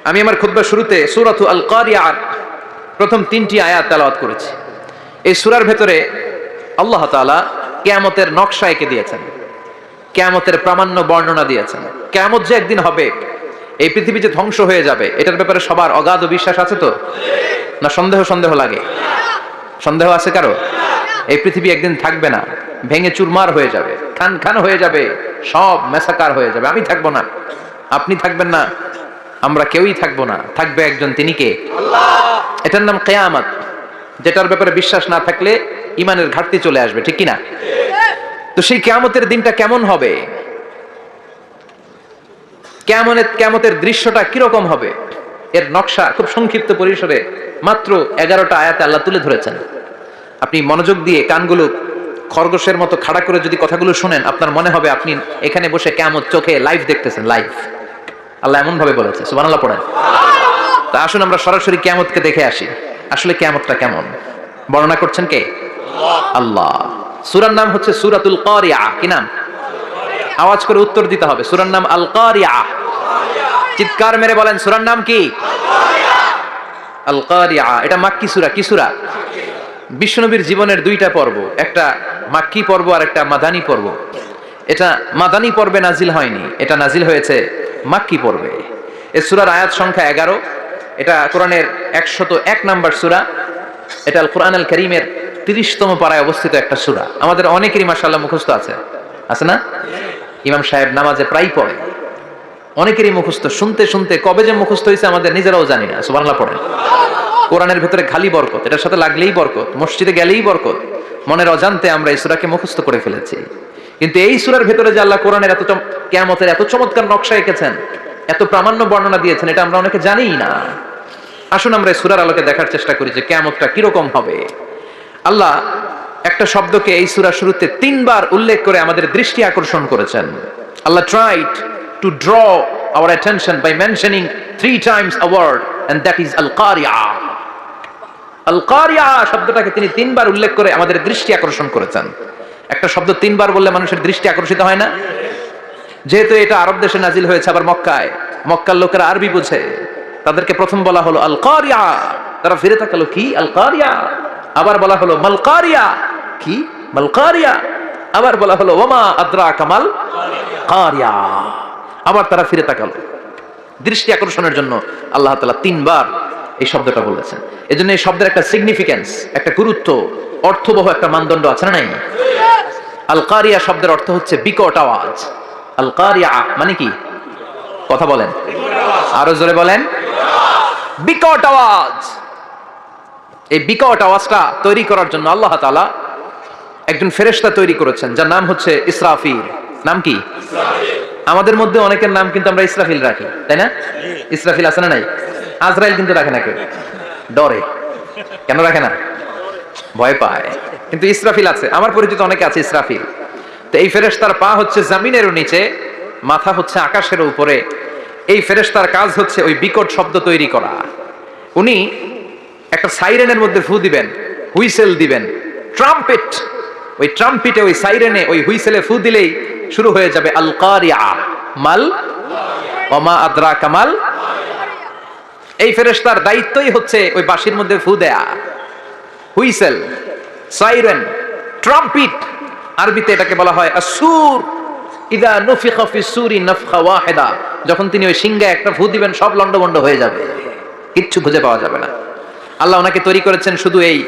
আমি আমার খুতবার শুরুতে সূরাতুল আল কারিয়ার প্রথম 3টি আয়াত তেলাওয়াত করেছি। এই সূরার ভেতরে আল্লাহ তাআলা কিয়ামতের নকশা এঁকে দিয়েছেন, কিয়ামতের প্রামাণ্য বর্ণনা দিয়েছেন। কিয়ামত যে একদিন হবে, এই পৃথিবী যে ধ্বংস হয়ে যাবে, এটার ব্যাপারে সবার অগাধ বিশ্বাস আছে তো? না সন্দেহ লাগে? সন্দেহ আছে কারো? এই পৃথিবী একদিন থাকবে না, ভেঙে চুরমার হয়ে যাবে, খান হয়ে যাবে, সব মেসাকার হয়ে যাবে। আমি থাকবো না, আপনি থাকবেন না, আমরা কেউই থাকবো না। থাকবে একজন, তিনি কে? আল্লাহ। এটার নাম কিয়ামত, যেটার ব্যাপারে বিশ্বাস না থাকলে ইমানের ঘাটতি চলে আসবে, ঠিক কি না? তো সেই কিয়ামতের দিনটা কেমন হবে, কিয়ামতের দৃশ্যটা কিরকম হবে, এর নকশা খুব সংক্ষিপ্ত পরিসরে মাত্র 11টা আয়াতে আল্লাহ তুলে ধরেছেন। আপনি মনোযোগ দিয়ে কানগুলো খরগোশের মতো খাড়া করে যদি কথাগুলো শুনেন, আপনার মনে হবে আপনি এখানে বসে কিয়ামত চোখে লাইভ দেখতেছেন। লাইভ আল্লাহ এমন ভাবে বলেছে, সুবহানাল্লাহ পড়েন। তা আসুন আমরা সরাসরি কিয়ামতকে দেখে আসি। আসলে কিয়ামতটা কেমন বর্ণনা করছেন কে? আল্লাহ। সূরার নাম হচ্ছে সূরাতুল কারিয়া। কি নাম? আওয়াজ করে উত্তর দিতে হবে। সূরার নাম আল কারিয়া। চিৎকার মেরে বলেন, সূরার নাম কি? আল কারিয়া। এটা মাক্কি সূরা। কি সূরা? বিশ্বনবীর জীবনের 2টা পর্ব, একটা মাক্কি পর্ব আর একটা মাদানী পর্ব। এটা মাদানী পর্বে নাজিল হয়নি, এটা নাজিল হয়েছে মাক্কি পর্বে। এই সূরার আয়াত সংখ্যা 11। এটা কোরআনের 101 নম্বর সূরা। এটা আল কোরআন আল কারীমের 30তম পারায় অবস্থিত একটা সূরা। আমাদের অনেকেরই মাশাআল্লাহ মুখস্থ আছে না? ইমাম সাহেব নামাজে প্রায় পড়ে, অনেকেরই মুখস্থ। শুনতে কবে যে মুখস্থ হয়েছে আমাদের নিজেরাও জানি না। সুবহানাল্লাহ পড়েন। কোরআনের ভেতরে খালি বরকত, এটার সাথে লাগলেই বরকত, মসজিদে গেলেই বরকত। মনের অজান্তে আমরা এই সূরাকে মুখস্থ করে ফেলেছি। কিন্তু এই সূরার ভেতরে যে আল্লাহ কোরআনের কিয়ামতের এত চমৎকার নকশা এঁকেছেন, এত প্রামাণ্য বর্ণনা দিয়েছেন, এটা আমরা অনেকে জানিই না। আসুন আমরা এই সূরার আলোকে দেখার চেষ্টা করি যে কিয়ামতটা কিরকম হবে। আল্লাহ একটা শব্দকে এই সূরার শুরুতে 3 বার উল্লেখ করে আমাদের দৃষ্টি আকর্ষণ করেছেন। আল্লাহ tried to draw our attention by mentioning 3 times a word, and that is al-qari'ah. al-qari'ah শব্দটাকে তিনি 3 বার উল্লেখ করে আমাদের দৃষ্টি আকর্ষণ করেছেন। একটা শব্দ 3 বার বললে মানুষের দৃষ্টি আকর্ষিত হয় না? যেহেতু এটা আরব দেশে নাজিল হয়েছে, আবার মক্কায়, মক্কার লোকেরা আরবি বোঝে, তাদেরকে প্রথম বলা হলো আল-কারিয়া। তারা ফিরে তাকালো, কি আল-কারিয়া? আবার বলা হলো মাল কারিয়া। কি মাল কারিয়া? আবার বলা হলো ওমা আদরাকা মাল কারিয়া। আবার তারা ফিরে তাকালো। দৃষ্টি আকর্ষণের জন্য আল্লাহ তাআলা 3 বার এই শব্দটা বলেছেন। এজন্য এই শব্দের একটা সিগনিফিকেন্স, একটা গুরুত্ব, অর্থবহ একটা মানদণ্ড আছে না নাই? আল কারিয়া শব্দের অর্থ হচ্ছে বিকট আওয়াজ। আল কারিয়া মানে কি? কথা বলেন, আরো জোরে বলেন। বিকট আওয়াজ। এই বিকট আওয়াজটা তৈরি করার জন্য আল্লাহ তাআলা একজন ফেরেশতা তৈরি করেছেন, যার নাম হচ্ছে ইসরাফিল। নাম কি? ইসরাফিল। আমাদের মধ্যে অনেকের নাম কিন্তু আমরা ইসরাফিল রাখি, তাই না? ইসরাফিল আছে না নাই? আজরাইল কিন্তু রাখে না কেউ, ডরে। কেন রাখে না? ভয় পায়। কিন্তু ইসরাফিল আছে, আমার পরিচিত অনেকে আছে ইসরাফিল। তো এই ফেরেশতার পা হচ্ছে জমিনের নিচে, মাথা হচ্ছে আকাশের উপরে। এই ফেরেশতার কাজ হচ্ছে ওই বিকট শব্দ তৈরি করা। উনি একটা সাইরেনের মধ্যে ফু দিবেন, হুইসেল দিবেন, ট্রাম্পেট। ওই ট্রাম্পেটে, ওই সাইরেনে, ওই হুইসেলে ফু দিলেই শুরু হয়ে যাবে আল কারিয়া। মাল ওমা আদরাকা মাল। এই ফেরেশতার দায়িত্বই হচ্ছে ওই বাঁশির মধ্যে ফু দেয়া। হুইসেল, সাইরেন, ট্রাম্পেট, আরবিতে এটাকে বলা হয় আসুর। ইদা নুফিখা ফিস সূরি নাফখা ওয়াহিদা। যখন তিনি ওই সিংহে একটা ফু দিবেন, সব লন্ডভন্ড হয়ে যাবে, কিচ্ছু খুঁজে পাওয়া যাবে না। আল্লাহ ওনাকে তৈরি করেছেন শুধু এই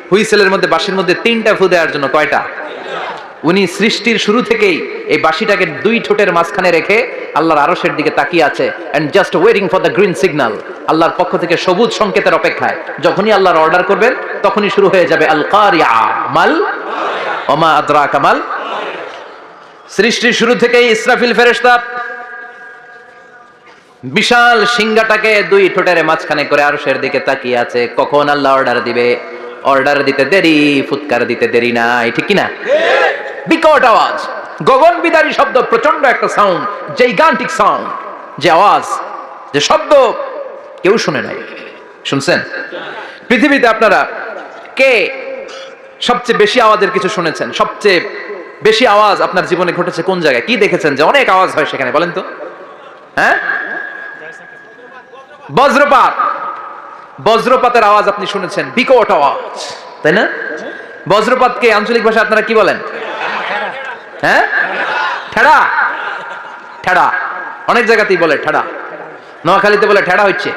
হুইসেলের মধ্যে, বাঁশির মধ্যে 3টা ফু দেওয়ার জন্য। কয়টা? উনি সৃষ্টির শুরু থেকেই এই বাঁশিটাকে 2 ঠোঁটের মাঝখানে রেখে আল্লাহর আরশের দিকে তাকিয়ে আছে, and just waiting for the green signal. আল্লাহর পক্ষ থেকে সবুজ সংকেতের অপেক্ষায়। যখনই আল্লাহর অর্ডার করবেন, তখনই শুরু হয়ে যাবে আল কারিয়া মাল ওমা আদরাকা মাল। সৃষ্টির শুরু থেকেই ইসরাফিল ফেরেশতা বিশাল সিংহাটাকে 2 ঠোঁটের মাঝখানে করে আরশের দিকে তাকিয়ে আছে, কখন আল্লাহ অর্ডার দিবে। অর্ডার দিতে দেরি, ফুৎকার দিতে দেরি নাই, ঠিক কি না? বিকট আওয়াজ, গগন বিদারী শব্দ, প্রচন্ড একটা সাউন্ড, জাইগান্টিক সাউন্ড, যে আওয়াজ, যে শব্দ কেউ শুনে নাই। শুনছেন? পৃথিবীতে আপনারা কে সবচেয়ে বেশি আওয়াজের কিছু শুনেছেন? সবচেয়ে বেশি আওয়াজ আপনার জীবনে ঘটেছে কোন জায়গায়? কি দেখেছেন যে অনেক আওয়াজ হয় সেখানে? বলেন তো। হ্যাঁ, বজ্রপাত, বজ্রপাতের আওয়াজ আপনি শুনেছেন, বিকট আওয়াজ, তাই না? বজ্রপাতকে আঞ্চলিক ভাষা আপনারা কি বলেন? হ্যাঁ, ঠেড়া। ঠেড়া অনেক জায়গাতেই বলে ঠেড়া। নোয়াখালীতে বলে ঠেড়া হচ্ছে,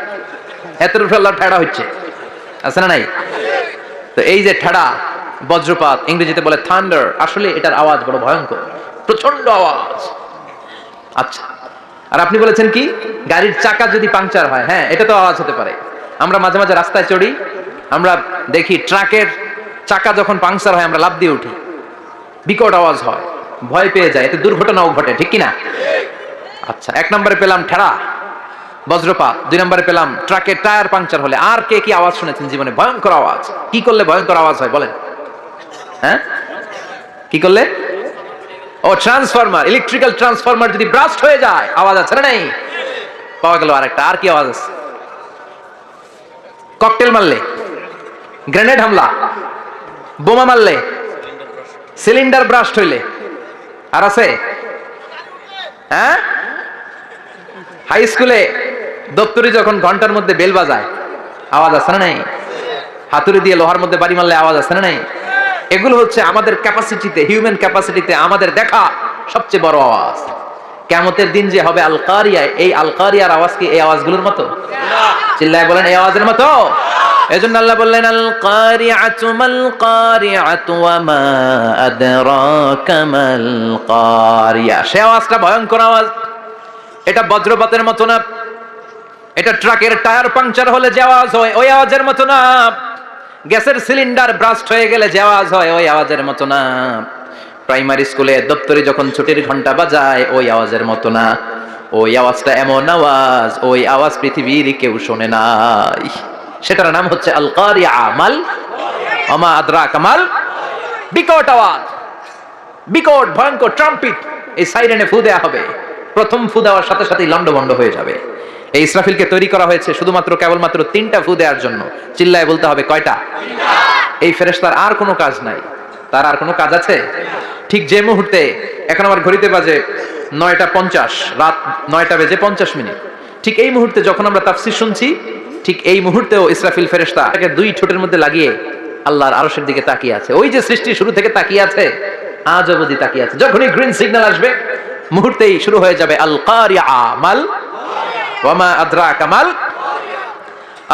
হেতর ফেল্লা ঠেড়া হচ্ছে, আছে না নাই? তো এই যে ঠেড়া, বজ্রপাত, ইংরেজিতে বলে থান্ডার, আসলে এটার আওয়াজ বড় ভয়ঙ্কর, প্রচন্ড আওয়াজ। আচ্ছা, আর আপনি বলেছেন কি গাড়ির চাকা যদি পাংচার হয়, হ্যাঁ এটা তো আওয়াজ হতে পারে। আমরা মাঝে মাঝে রাস্তায় চড়ি, আমরা দেখি ট্রাকের চাকা যখন পাংচার হয় আমরা লাফ দিয়ে উঠি, বিকট আওয়াজ হয়, ভয় পেয়ে যায়, এতে দুর্ঘটনাও ঘটে, ঠিক কিনা? আচ্ছা, 1 নম্বরে পেলাম ঠেড়া, বজ্রপাত, 2 নম্বরে পেলাম ট্রাকের টায়ার পাংচার হলে। আর কে কি আওয়াজ শুনেছেন জীবনে ভয়ঙ্কর আওয়াজ? কি করলে ভয়ঙ্কর আওয়াজ হয় বলেন? হ্যাঁ, কি করলে? ও ট্রান্সফরমার, ইলেকট্রিক্যাল ট্রান্সফরমার যদি ব্রাস্ট হয়ে যায় আওয়াজ আছে না নাই? পাওয়া গেল আরেকটা। আর কি আওয়াজ আছে? ককটেল মারলে, গ্রেনেড হামলা, বোমা মারলে, সিলিন্ডার ব্রাস্ট হইলে। আর আছে? হ্যাঁ, হাই স্কুলে দপ্তরি যখন ঘন্টার মধ্যে বেল বাজায় আওয়াজ আছে না নাই? হাতুড়ি দিয়ে লোহার মধ্যে বাড়ি মারলে আওয়াজ আছে না নাই? এগুলো হচ্ছে আমাদের ক্যাপাসিটিতে, হিউম্যান ক্যাপাসিটিতে আমাদের দেখা সবচেয়ে বড় আওয়াজ। কিয়ামতের দিন যে হবে আল কারিয়া, এই আল কারিয়ার আওয়াজ কি এই আওয়াজগুলোর মতো? চিল্লায় বলেন এই আওয়াজের মতো? এজন্য আল্লাহ বললেন আল কারিআতু মাল কারিআতু ওয়া মা আদরাকা মাল কারিয়া। সে আওয়াজটা ভয়ঙ্কর আওয়াজ, এটা বজ্রপাতের মতো না, এটা ট্রাকের টায়ার পাংচার হলে যে আওয়াজ হয় ওই আওয়াজের মতো না, গ্যাসের সিলিন্ডার ব্রাস্ট হয়ে গেলে যে আওয়াজ হয় ওই আওয়াজের মতো না, প্রাইমারি স্কুলে দপ্তরি যখন ছুটির ঘন্টা বাজায় ওই আওয়াজের মতো না। ওই আওয়াজটা এমন আওয়াজ, ওই আওয়াজ পৃথিবীর কেউ শোনে নাই। সেটার নাম হচ্ছে আল কারিয়া, মাল ওমা আদরাকা মাল, বিকট আওয়াজ, বিকট ভয়ঙ্কর ট্রাম্পিট। এই সাইরেনে ফু দেয়া হবে, প্রথম ফু দেওয়ার সাথে সাথেই লন্ডভন্ড হয়ে যাবে। এই ইসরাফিলকে তৈরি করা হয়েছে শুধুমাত্র কেবলমাত্র 3টা ফু দেওয়ার জন্য। চিল্লায় বলতে হবে কয়টা? এই ফেরেশতার আর কোনো কাজ নাই। তার আর কোনো কাজ আছে? ঠিক যে মুহূর্তে, এখন আমার ঘড়িতে বাজে 9:50, রাত 9:50, ঠিক এই মুহূর্তে যখন আমরা তাফসীর শুনছি, ঠিক এই মুহূর্তেও ইসরাফিল ফেরেশতা তাকে 2 ঠোঁটের মধ্যে লাগিয়ে আল্লাহর আরশের দিকে তাকিয়ে আছে। ওই যে সৃষ্টি শুরু থেকে তাকিয়ে আছে, আজ অবধি তাকিয়ে আছে। যখনই গ্রিন সিগন্যাল আসবে মুহূর্তেই শুরু হয়ে যাবে আল কারিয়া মাল ওয়া মা আদরাকা মাল।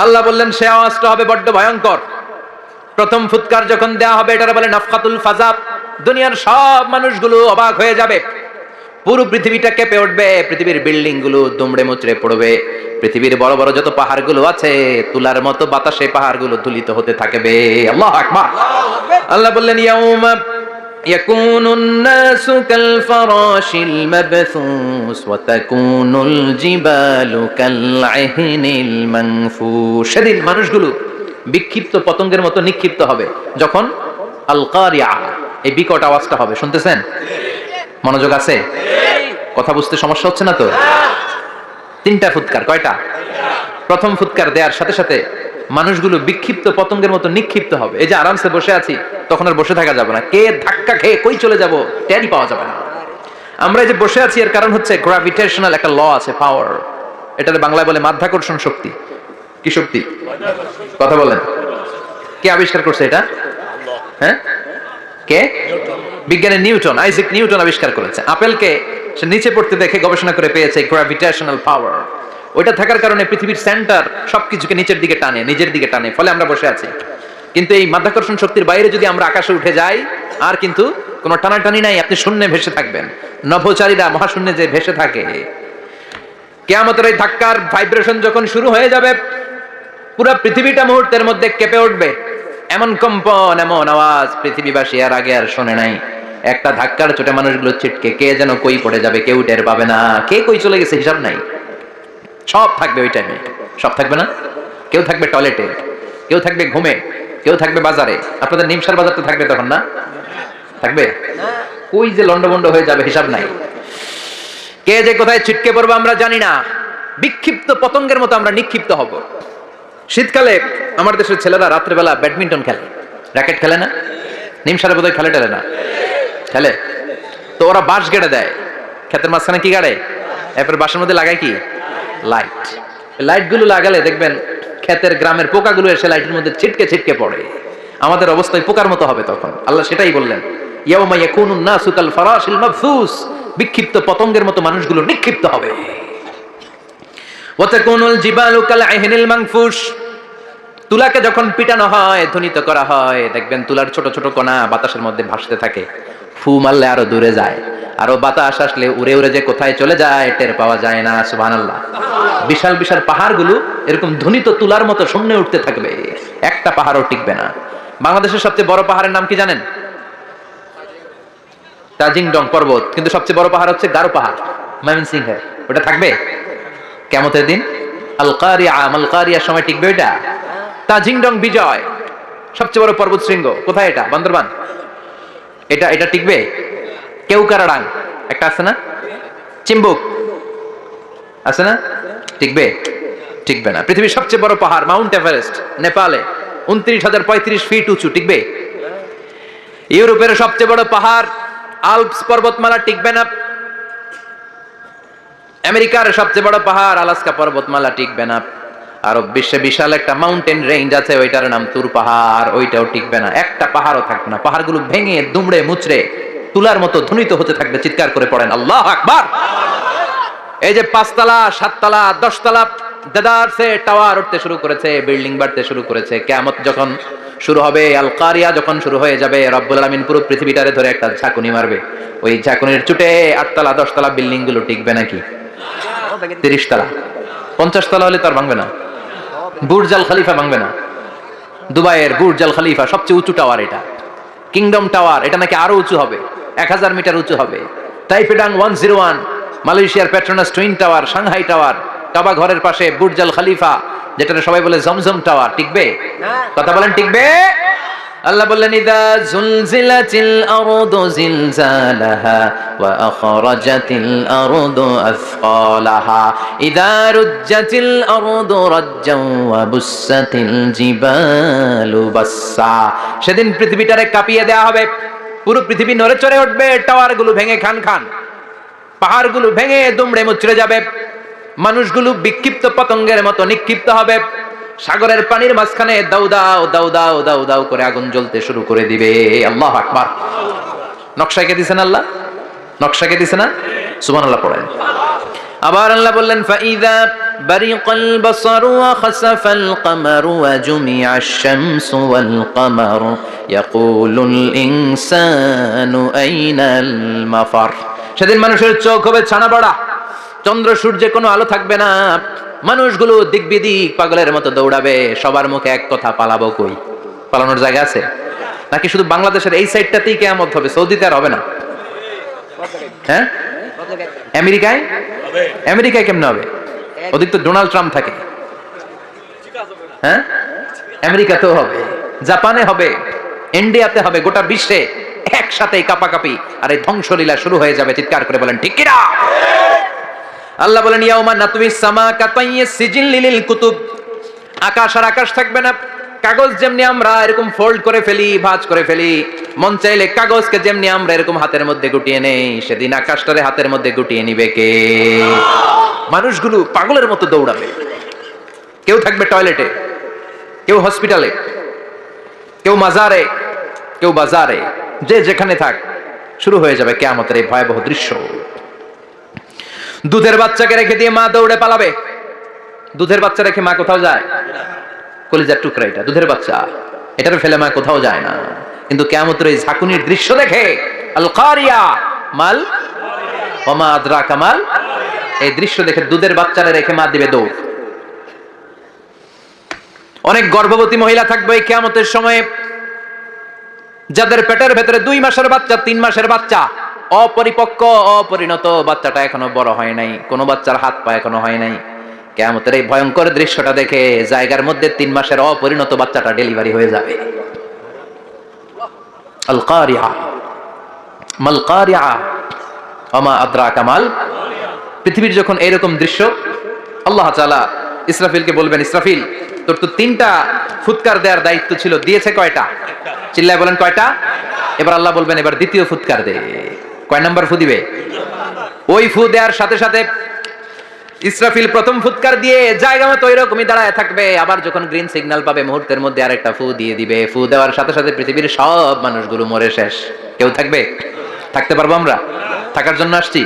আল্লাহ বললেন সে আওয়াজটা হবে বড্ড ভয়ঙ্কর। প্রথম ফুৎকার যখন দেয়া হবে, এটার বলে নাফখাতুল ফাজা। দুনিয়ার সব মানুষগুলো অবাক হয়ে যাবে, পুরো পৃথিবীটা কেঁপে উঠবে, পৃথিবীর বিল্ডিং গুলো দুমড়ে মুচড়ে পড়বে, পৃথিবীর বড় বড় যত পাহাড়গুলো আছে তুলার মতো বাতাসে পাহাড়গুলো তুলিত হতে থাকবে। আল্লাহু আকবার। আল্লাহ বললেন ইয়াউমা ইয়াকুনুন নাসু কাল ফারাশিল মাবথুস ওয়া তাকুনুল জিবালু কাল আহিনিল মানফুশ। সেদিন মানুষগুলো বিক্ষিপ্ত পতঙ্গের মতো নিক্ষিপ্ত হবে যখন আল কারিয়া, এই বিকট আওয়াজটা হবে। শুনতেছেন? মনোযোগ আছে? কথা বুঝতে সমস্যা হচ্ছে না তো? 3টা ফুৎকার। কয়টা? প্রথম ফুৎকার দেওয়ার সাথে সাথে মানুষগুলো বিক্ষিপ্ত পতঙ্গের মতো নিক্ষিপ্ত হবে। এই যে আরামসে বসে আছি, তখন আর বসে থাকা যাবে না, কে ধাক্কা খেয়ে কই চলে যাব টেরই পাওয়া যাবে না। আমরা এই যে বসে আছি এর কারণ হচ্ছে গ্র্যাভিটেশনাল একটা ল আছে, পাওয়ার। এটাতে বাংলায় বলে মাধ্যাকর্ষণ শক্তি। কি শক্তি? কথা বলেন। কে আবিষ্কার করছে এটা? হ্যাঁ, কে? বিজ্ঞানী নিউটন, আইজাক নিউটন আবিষ্কার করেছে। আপেলকে সে নিচে পড়তে দেখে গবেষণা করে পেয়েছে গ্র্যাভিটেশনাল পাওয়ার। ওইটা থাকার কারণে পৃথিবীর সেন্টার সবকিছুকে নিচের দিকে টানে, নিজের দিকে টানে, ফলে আমরা বসে আছি। কিন্তু এই মাধ্যাকর্ষণ শক্তির বাইরে যদি আমরা আকাশে উঠে যাই, আর কিন্তু কোনো টানাটানি নাই, আপনি শূন্যে ভেসে থাকবেন। নভোচারীরা মহাশূন্যে যে ভেসে থাকে। কিয়ামতের এই ধাক্কার ভাইব্রেশন যখন শুরু হয়ে যাবে, পুরো পৃথিবীটা মুহূর্তের মধ্যে কেঁপে উঠবে। এমন কম্পন, এমন আওয়াজ পৃথিবীবাসী আর আগে আর শোনে নাই। একটা ধাক্কার চোটে মানুষগুলো ছিটকে কে যেন কই পড়ে যাবে, কেউ টের পাবে না, কে কই চলে গেছে হিসাব নাই। সব থাকবে ওই টাইমে, সব থাকবে না। কেউ থাকবে টয়লেটে, কেউ থাকবে ঘুমে, কেউ থাকবে বাজারে। আপনাদের নিমসার বাজার তো থাকবে তখন না? থাকবে? কই যে লন্ডভন্ড হয়ে যাবে হিসাব নাই। কে যে কোথায় ছিটকে পড়বে আমরা জানি না। বিক্ষিপ্ত পতঙ্গের মতো আমরা নিক্ষিপ্ত হব। শীতকালে আমার দেশের ছেলেরা রাত্রেবেলা ব্যাডমিন্টন খেলে, র্যাকেট খেলে না? নিমসারে বোধহয় খেলে টেলে না? খেলে তো। ওরা বাঁশ গেড়ে দেয় ক্ষেতের মাঝখানে। কি গাড়ে? এরপর বাঁশের মধ্যে লাগায় কি? লাইট। লাইট গুলো লাগালে দেখবেন ক্ষেতের গ্রামের পোকাগুলো এসে লাইটের মধ্যে ছিটকে ছিটকে পড়ে। আমাদের অবস্থা ওই পোকার মতো হবে তখন। আল্লাহ সেটাই বললেন, ইয়াউমা ইয়াকুনুন নাসু কাল ফারাশিল মাবসুস, বিক্ষিপ্ত পতঙ্গের মতো মানুষগুলো নিক্ষিপ্ত হবে। ওয়া তাকুনুল জিবালু কাল আহিনিল মানফুশ, তুলাকে যখন পিটানো হয়, ধ্বনিত করা হয়, দেখবেন তুলার ছোট ছোট কণা বাতাসের মধ্যে ভাসতে থাকে, ফু মারলে আরো দূরে যায়, আরো বাতাস আসলে উড়ে উড়ে যে কোথায় চলে যায় টের পাওয়া যায় না। সুবহানাল্লাহ। বিশাল বিশাল পাহাড়গুলো এরকম ধ্বনিত তুলার মতো শূন্যে উঠতে থাকবে, একটা পাহাড়ও টিকবে না। বাংলাদেশের সবচেয়ে বড় পাহাড়ের নাম কি জানেন? তাজিংডং পর্বত। কিন্তু সবচেয়ে বড় পাহাড় হচ্ছে গারো পাহাড়, ময়মনসিংহের। ওটা থাকবে কিয়ামতের দিন? আল কারিয়া, মাল কারিয়ার সময় টিকবে ওটা? তাজিংডং বিজয় সবচেয়ে বড় পর্বত শৃঙ্গ, কোথায় এটা? বান্দরবান। এটা টিকবে? কেউকারাডাং একটা আছে না, চিম্বুক আছে না, টিকবে? টিকবে না। পৃথিবীর সবচেয়ে বড় পাহাড় মাউন্ট এভারেস্ট নেপালে 29,035 ফিট উঁচু, টিকবে? ইউরোপের সবচেয়ে বড় পাহাড় আল্পস পর্বতমালা, টিকবে না। আমেরিকার সবচেয়ে বড় পাহাড় আলাস্কা পর্বতমালা, টিকবে না। আরব বিশ্বে বিশাল একটা মাউন্টেন রেঞ্জ আছে, ওইটার নাম তুর পাহাড়, ওইটাও টিকবে না। একটা পাহাড়ও থাকবে না। পাহাড়গুলো ভেঙে দুমড়ে মুচড়ে তুলার মতো ধ্বনিত হতে থাকবে। চিৎকার করে পড়েন আল্লাহু আকবার। এই যে 5 তলা 7 তলা 10 তলা দেদারসে টাওয়ার উঠতে শুরু করেছে, বিল্ডিং বাড়তে শুরু করেছে। কিয়ামত যখন শুরু হবে, আল কারিয়া যখন শুরু হয়ে যাবে, রব্বুল আলামিন পুরো পৃথিবীটারে ধরে একটা ঝাঁকুনি মারবে। ওই ঝাঁকুনির চুটে 8 তলা 10 তলা বিল্ডিং গুলো টিকবে নাকি? 30 তলা 50 তলা হলে তো আর ভাঙবে না। বুর্জ আল খলিফা ভাঙবে না। দুবাইয়ের বুর্জ আল খলিফা সবচেয়ে উঁচু টাওয়ার, এটা কিংডম টাওয়ার, এটা নাকি আরো উঁচু হবে, 1000 মিটার উঁচু হবে। তাইপেডাং 101, মালয়েশিয়ার Petronas twin tower, Shanghai tower, কাবা ঘরের পাশে বুর্জ আল খলিফা, যেটা সবাই বলে জমজম টাওয়ার, টিকবে? কথা বলেন, টিকবে? আল্লাহ বললেন, ইদা জুলজিলাতিল আরদু জিলজালাহা ওয়া আখরাজাতিল আরদু আসকালাহা ইদা রুজ্জাতিল আরদু রাজ্জান ওয়া বুসাতিল জিবালু বাসসা। সেদিন পৃথিবীটারে কাঁপিয়ে দেয়া হবে, পুরো পৃথিবী নড়ে চড়ে উঠবে, টাওয়ারগুলো ভেঙে খান খান, পাহাড়গুলো ভেঙে দুমড়ে মুচড়ে যাবে, মানুষগুলো বিক্ষিপ্ত পতঙ্গের মতো নিক্ষিপ্ত হবে। সাগরের পানির মাঝখানে দাউ দাউ দাউ দাউ দাউ দাউ করে আগুন জ্বলতে শুরু করে দিবে। আল্লাহু আকবার। নকশা কে দিছেন আল্লাহ? নকশা কে দিছেন না? সুবহানাল্লাহ পড়েন। আবার আল্লাহ বললেন, ফাইযা বারিকাল বাসারু ওয়া খাসাফাল কমারু ওয়া জুমিআশ শামসু ওয়াল কমারু ইয়াকুলুল ইনসানু আইনাল মাফার। সেদিন মানুষের চোখ হবে ছানা বড়া, চন্দ্র সূর্যে কোনো আলো থাকবে না, মানুষগুলো দিক বিদিক পাগলের মতো দৌড়াবে, সবার মুখে এক কথা, পালাবো কই? পালানোর জায়গা আছে নাকি? শুধু বাংলাদেশের এই সাইডটাতেই কিয়ামত হবে, সৌদিতে আর হবে না? হ্যাঁ, আমেরিকায়? আমেরিকায় কেমনে হবে? ওদিক তো ডোনাল্ড ট্রাম্প থাকে। হ্যাঁ, আমেরিকাতেও হবে, জাপানে হবে, ইন্ডিয়াতে হবে, গোটা বিশ্বে একসাথে কাপাকাপি আর এই ধ্বংসলীলা শুরু হয়ে যাবে। চিৎকার করে বলেন ঠিক কিনা? আল্লাহ বলেন, ইয়াউমা নাতুইস সামা কাতাইয়িস সিজিল লিল কুতুব। আকাশ আর আকাশ থাকবে না। কাগজ যেমনি আমরা এরকম ফোল্ড করে ফেলি, ভাঁজ করে ফেলি, মন চাইলে কাগজকে যেমনি আমরা এরকম হাতের মধ্যে গুটিয়ে নেই, সেদিন আকাশটারে হাতের মধ্যে গুটিয়ে নিবে কে? মানুষগুলো পাগলের মতো দৌড়াবে। কেউ থাকবে টয়লেটে, কেউ হসপিটালে, কেউ মাজারে, কেউ বাজারে, যে যেখানে থাক, শুরু হয়ে যাবে কিয়ামতের এই ভয়াবহ দৃশ্য। দুধের বাচ্চাকে রেখে দিয়ে মা দৌড়ে পালাবে। দুধের বাচ্চা রেখে মা কোথাও যায়? কলিজার টুকরা এটা, দুধের বাচ্চা, এটারে ফেলে মা কোথাও যায় না। কিন্তু কিয়ামতের এই ঝাঁকুনির দৃশ্য দেখে, আল কারিয়া মাল ওয়া মা আদরাকা মাল, এই দৃশ্য দেখে দুধের বাচ্চারে রেখে মা দিবে দৌড়। অনেক গর্ভবতী মহিলা থাকবে এই কিয়ামতের সময়ে, যাদের পেটের ভেতরে 2 মাসের বাচ্চা, 3 মাসের বাচ্চা, অপরিপক্ক অপরিণত, বাচ্চাটা এখনো বড় হয় নাই, কোন বাচ্চার হাত পা এখনো হয় নাই। কিয়ামতের এই ভয়ঙ্কর দৃশ্যটা দেখে জায়গার মধ্যে 3 মাসের অপরিণত বাচ্চাটা ডেলিভারি হয়ে যাবে। আল কারিয়া মাল কারিয়া ওয়া মা আদরাকা মাল। পৃথিবীর যখন এরকম দৃশ্য, আল্লাহ তাআলা ইসরাফিলকে বলবেন, ইসরাফিল তোর তো 3টা ফুৎকার দেওয়ার দায়িত্ব ছিল, দিয়েছে কয়টা? চিল্লায় বলেন কয়টা? এবার আল্লাহ বলবেন, এবার দ্বিতীয় ফুৎকার দে। কয় নাম্বার ফু দিবে? ওই ফু দেওয়ার সাথে সাথে ইসরাফিল প্রথম ফুৎকার দিয়ে জায়গা মতো ওইরকমই দাঁড়ায় থাকবে, আবার যখন গ্রিন সিগন্যাল পাবে মুহূর্তের মধ্যে আরেকটা ফু দিয়ে দিবে। ফু দেওয়ার সাথে সাথে পৃথিবীর সব মানুষগুলো মরে শেষ। কেউ থাকবে? থাকতে পারবো আমরা? থাকার জন্য আসছি।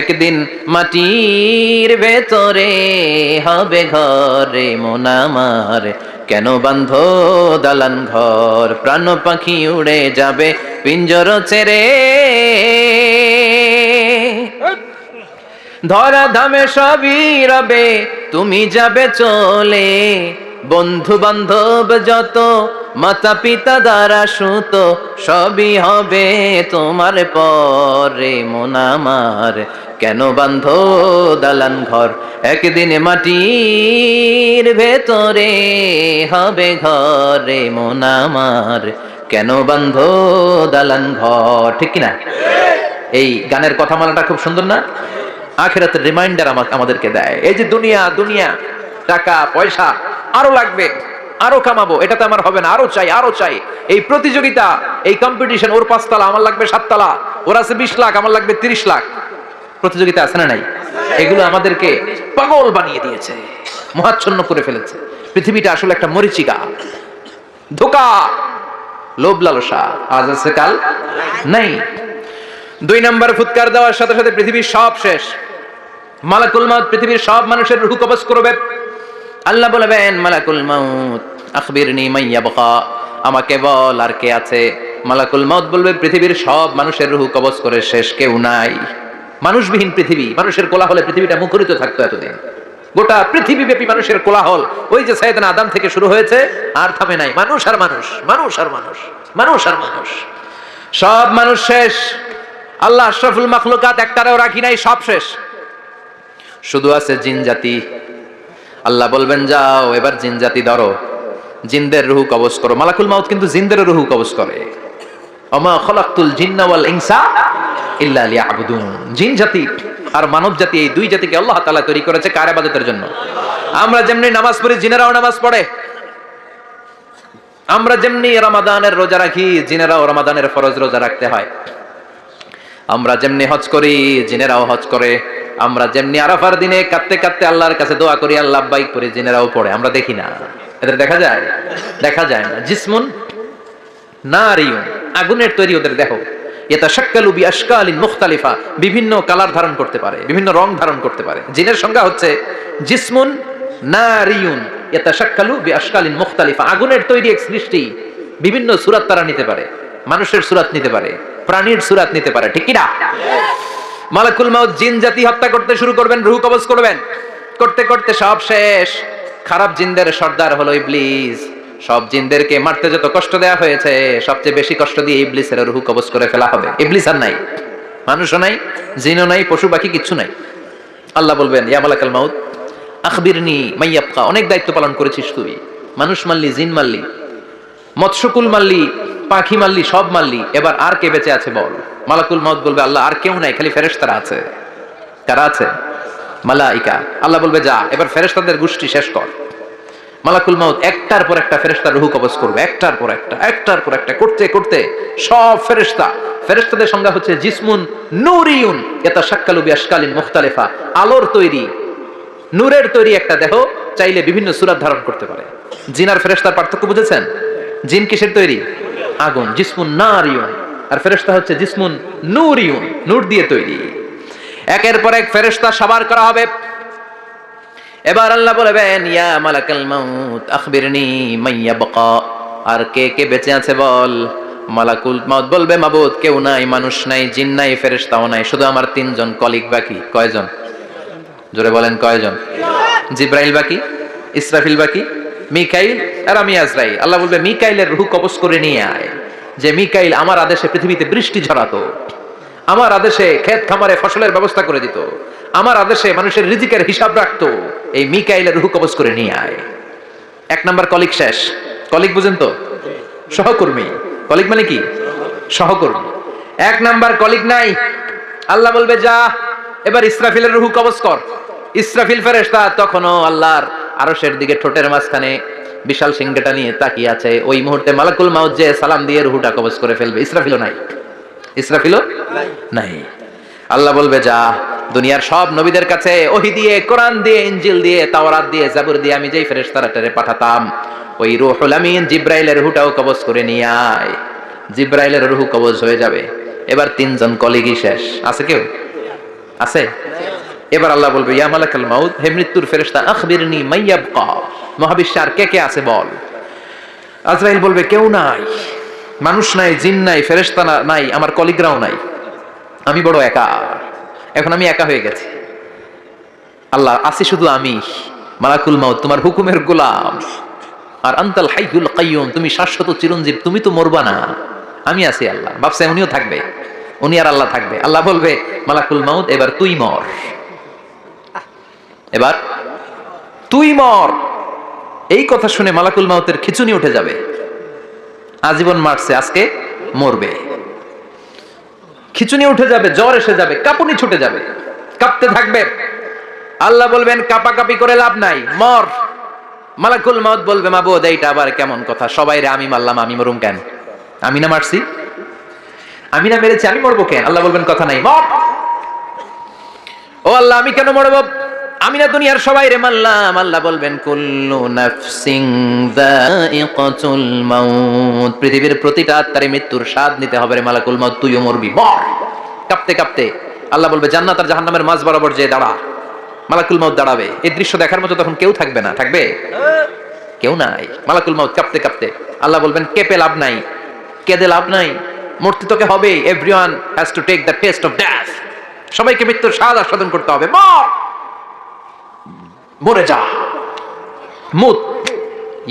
একদিন মাটির ভেতরে হবে ঘরে মন আমার, কেন বাঁধো দালান ঘর, প্রাণ পাখি উড়ে যাবে পিঞ্জর ছেড়ে। ধরা ধামে সবই রবে তুমি যাবে চলে, বন্ধু বান্ধব যত মাতা পিতা দ্বারা সুত সবই হবে তোমার পরে মন আমার, কেন বাঁধো দালান ঘর। একদিন মাটির ভেতরে হবে ঘরে মন আমার, কেন বাঁধো দালান ঘর। ঠিক কিনা? এই গানের কথামালাটা খুব সুন্দর না? আখিরাতের রিমাইন্ডার আমাদেরকে দেয়। এই যে দুনিয়া দুনিয়া, টাকা পয়সা আরো লাগবে, আরো কামাবো, এটাতে আমার হবে না, আরো চাই আরো চাই। এই প্রতিযোগিতা, এই কম্পিটিশন, ওর 5 তলা আমার লাগবে 7 তলা, ওর আছে 20 লাখ আমার লাগবে 30 লাখ। প্রতিযোগিতা আছে না নাই? এগুলো আমাদেরকে পাগল বানিয়ে দিয়েছে, মোহাচ্ছন্ন করে ফেলেছে। পৃথিবীটা আসলে একটা মরিচিকা, ধোঁকা, লোভ লালসা, আজ আছে কাল নাই। 2 নম্বর ফুৎকার দেওয়ার সাথে সাথে পৃথিবীর সব শেষ। মালাকুল মাউত পৃথিবীর সব মানুষের রূহ কবজ করবে। আল্লাহ বলবেন, মালাকুল মাউত আখবিরনি মান ইয়াবকা, আমাকে বল আর কে আছে। মালাকুল মাউত বলবে, পৃথিবীর সব মানুষের রূহ কবজ করে শেষ, কেউ নাই। মানুষবিহীন পৃথিবী, মানুষের কোলাহলে পৃথিবীটা মুখরিত থাকতো এতদিন। গোটা পৃথিবীব্যাপী মানুষের কোলাহল, ওই যে সাইয়েদনা আদম থেকে শুরু হয়েছে, আর থামে নাই। মানুষ আর মানুষ, মানুষ আর মানুষ, মানুষ আর মানুষ, সব মানুষ শেষ। আল্লাহ আশরাফুল মাখলুকাত একটারেও রাখি নাই, সব শেষ। শুধু আছে জিন জাতি। আল্লাহ বলবেন, যাও এবার জিন জাতি ধরো, জিনদের রূহ কবজ করো। মালাকুল মাউত কিন্তু জিনদের রূহ কবজ করে। ওমা খলাকতুল জিন্না ওয়াল ইনসা ইল্লা লিয়াবুদুন। জিন জাতি আর মানব জাতি, এই 2 জাতিকে আল্লাহ তাআলা তৈরি করেছে কার ইবাদতের জন্য। আমরা যেমনি নামাজ পড়ি, জিনেরাও নামাজ পড়ে। আমরা যেমনি রমাদানের রোজা রাখি, জিনেরাও রমাদানের ফরজ রোজা রাখতে হয়। আমরা যেমনি হজ করি, জিনেরাও হজ করে। আমরা যেমনি আরাফার দিনে কাঁদতে কাঁদতে আল্লাহর কাছে দোয়া করি, আল্লাহ লাব্বাইক করি, জিনেরাও পড়ে। আমরা দেখি না, এদের দেখা যায়? দেখা যায় না। জিসমুন নারিয়ুন, আগুনের তৈরি ওদের দেহ। ইয়াতাশাক্কালু বিআশকালিন মুখতালিফা, বিভিন্ন কালার ধারণ করতে পারে, বিভিন্ন রং ধারণ করতে পারে। জিনের সংজ্ঞা হচ্ছে জিসমুন নারিয়ুন ইয়াতাশাক্কালু বিআশকালিন মুখতালিফা, আগুনের তৈরি এক সৃষ্টি। বিভিন্ন সূরাত তারা নিতে পারে, মানুষের সূরাত নিতে পারে, প্রাণীর সূরাত নিতে পারে। ঠিক কি না? মালাকুল মাউত জিন জাতি হত্যা করতে শুরু করবেন, রূহ কবজ করবেন। করতে করতে সব শেষ। খারাপ জিনদের সর্দার হলো ইবলিস। সব জিনদেরকে মারতে যত কষ্ট দেয়া হয়েছে, সবচেয়ে বেশি কষ্ট দিয়ে ইবলিসের রূহ কবজ করে ফেলা হবে। ইবলিস আর নাই, মানুষও নাই, জিনও নাই, পশু পাখি কিচ্ছু নাই। আল্লাহ বলবেন, ইয়া মালাকুল মাউত আখবিরনি মান ইয়াবকা, অনেক দায়িত্ব পালন করেছিস তুই। মানুষ মারলি, জিন মারলি, মৎস্যকুল মারলি, পাখি মারলি, সব মারলি, এবার আর কে বেঁচে আছে বল। মালাকুল মাউত বলবে, আল্লাহ আর কেউ নাই, খালি ফেরেশতারা আছে। কারা আছে? মালাইকা। আল্লাহ বলবে, যা এবার ফেরেশতাদের গোষ্ঠী শেষ কর। মালাকুল মাউত একটার পর একটা ফেরেশতার রূহ কবজ করবে, একটার পর একটা, একটার পর একটা করতে করতে সব ফেরেশতা। ফেরেশতাদের সংজ্ঞা হচ্ছে জিসমুন নূরিয়ুন ইয়াতাশাক্কালু বিআশকালিন মুখতালিফা, আলোর তৈরি, নূরের তৈরি একটা দেহ, চাইলে বিভিন্ন সূরত ধারণ করতে পারে। জিন আর ফেরেশতার পার্থক্য বুঝেছেন? জিন কিসের তৈরি? আগুন, জিসমুন নারিয়ুন। আর ফেরেশতা হচ্ছে জিসমুন নূরিয়ুন, নূর দিয়ে তৈরি। একের পর এক ফেরেশতা সবার করা হবে। এবার আল্লাহ বলবেন, ইয়া মালাকাল মাউত আখবিরনি মান ইয়াবকা, আর কে কে বেঁচে আছে বল। মালাকুল মাউত বলবে, মাবুদ কেউ নাই, মানুষ নাই, জিন নাই, ফেরেশতাও নাই, শুধু আমার 3 জন কলিগ বাকি। কয়জন? জোরে বলেন, কয়জন? জিব্রাইল বাকি, ইসরাফিল বাকি, মিকাইল আর আমি আজরাইল। আল্লাহ বলবে, মিকাইলের রূহ কবজ করে নিয়ে আয়। যে মিকাইল আমার আদেশে পৃথিবীতে বৃষ্টি ঝরাতো, আমার আদেশে ক্ষেত খামারে ফসলের ব্যবস্থা করে দিত, আমার আদেশে মানুষের রিজিকের হিসাব রাখতো। এই মিকাইলের রূহ কবজ করে নিয়ে আয়। 1 নাম্বার কলিগ শেষ। কলিগ বুঝেন তো? সহকর্মী। কলিগ মানে কি? সহকর্মী। 1 নাম্বার কলিগ নাই। আল্লাহ বলবে, যা এবার ইসরাফিলের রূহ কবজ কর। ইসরাফিল ফেরেশতা তখনও আল্লাহর আরশের দিকে ঠোঁটের মাঝখানে বিশাল সিংহটা নিয়ে তাকিয়ে আছে। ওই মুহূর্তে মালাকুল মাউত যে সালাম দিয়ে রূহটা কবজ করে ফেলবে। ইসরাফিলও নাই, ইসরাফিলও নাই। আল্লাহ বলবে, যা দুনিয়ার সব নবীদের কাছে ওহী দিয়ে, কোরআন দিয়ে, ইনজিল দিয়ে, তাওরাত দিয়ে, জাবুর দিয়ে আমি যেই ফেরেশতাটারে পাঠাতাম, ওই রূহুল আমিন জিব্রাইলের রূহটাও কবজ করে নিয়ে আয়। জিব্রাইলের রূহ কবজ হয়ে যাবে। এবার তিনজন কলিগই শেষ। আছে কেউ? আছে? এবার আল্লাহ বলবে, ইয়া মালাকাল মাউত, হে মৃত্যুর ফেরেশতা, আখবিরনি মাইয়াবকা, মহাবিশ্বে আর কে কে আছে বল। আজরাইল বলবে, কেউ নাই, মানুষ নাই, জিন নাই, ফেরেশতা নাই, আমার কলিগরাও নাই, আমি বড় একা। এখন আমি একা হয়ে গেছি। আল্লাহ, আছি শুধু আমি, মালাকুল মাউত তোমার হুকুমের গোলাম, আর আনতাল হাইয়ুল কাইয়ুম, তুমি শাশ্বত চিরঞ্জীব, তুমি তো মরবা না, আমি আছি। আল্লাহ ভাবছে উনিও থাকবে, উনি আর আল্লাহ থাকবে। আল্লাহ বলবে, মালাকুল মাউত এবার তুই মর, এবার তুই মর। এই কথা শুনে মালাকুল মাউতের খিচুনি উঠে যাবে। আজীবন মারছে, আজকে মরবে। খিচুনি উঠে যাবে, জ্বর এসে যাবে, কাঁপুনি ছুটে যাবে, কাঁপতে থাকবে। আল্লাহ বলবেন, কাঁপাকাঁপি করে লাভ নাই, মর। মালাকুল মাউত বলবে, মাবুদ এইটা আবার কেমন কথা, সবাই রে আমি মারলাম, আমি মরুম কেন? আমি না মারছি, আমি না মেরেছি, আমি মরবো কেন? আল্লাহ বলবেন, কথা নাই, মর। ও আল্লাহ, আমি কেন মরবো? আমি না দুনিয়ার সবাই রে মারলাম। আল্লাহ বলবেন, কুল্লু নাফসিন যায়িকাতুল মাউত, পৃথিবীর প্রতিটা আত্মারে মৃত্যুর স্বাদ নিতে হবে রে মালাকুল মাউত, তুইও মরবি, মর। কাঁপতে কাঁপতে আল্লাহ বলবে, জান্নাত আর জাহান্নামের মাঝ বরাবর যে দাঁড়া। মালাকুল মাউত দাঁড়াবে। এই দৃশ্য দেখার মতো তখন কেউ থাকবে না, থাকবে কেউ নাই। মালাকুল মাউত কাঁপতে কাঁপতে, আল্লাহ বলবেন, কেঁপে লাভ নাই, কেঁদে লাভ নাই, মরতে তোকে হবে। Everyone has to take the test of death, সবাইকে মৃত্যুর স্বাদ আস্বাদন করতে হবে, মর, মরে যা, মুত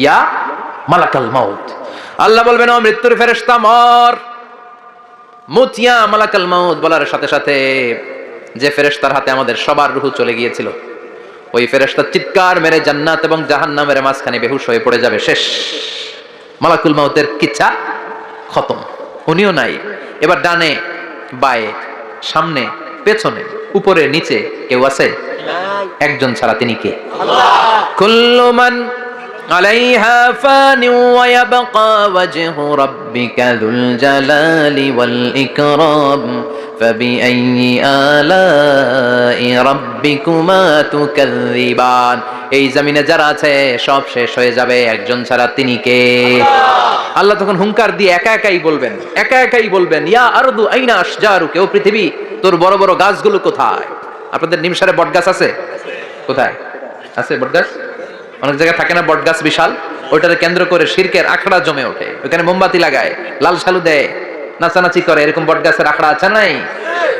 ইয়া মালাকাল মাউত। আল্লাহ বলবেন, ও মৃত্যুর ফেরেশতা, মর, মুত ইয়া মালাকাল মাউত। বলার সাথে সাথে যে ফেরেশতার হাতে আমাদের সবার রূহ চলে গিয়েছিল, ওই ফেরেশতা চিৎকার মেরে জান্নাত এবং জাহান্নামের মাঝখানে বেহুশ হয়ে পড়ে যাবে, শেষ। মালাকুল মাউতের কিচ্ছা খতম, উনিও নাই। এবার ডানে বায়ে, সামনে পেছনে, উপরে নিচে কেউ আছে? একজন ছাড়া, তিনি কে? কুল্লু মান আলাইহা ফানি ওয়া ইয়াবকা ওয়াজহু রাব্বিকা যুল জালালি ওয়াল ইকরাম ফাবিআইয়ি আলাই রাব্বিকুমা তুকাযযিবান। এই জমিনে যারা আছে সব শেষ হয়ে যাবে, একজন ছাড়া, তিনি কে? আল্লাহ তখন হুঙ্কার দিয়ে একা একাই বলবেন, ইয়া আরদু আইনা আশজারুকা, ও পৃথিবী তোর বড় বড় গাছগুলো কোথায়? আপনাদের নিমসারে বট গাছ আছে? কোথায় আছে বট গাছ? অনেক জায়গায় থাকে না বট গাছ বিশাল, ওইটাকে কেন্দ্র করে শিরকের আখড়া জমে ওঠে, ওখানে মোমবাতি লাগায়, লাল শালু দেয়, নাচানাচি করে, এরকম বট গাছের আখড়া আছে নাই?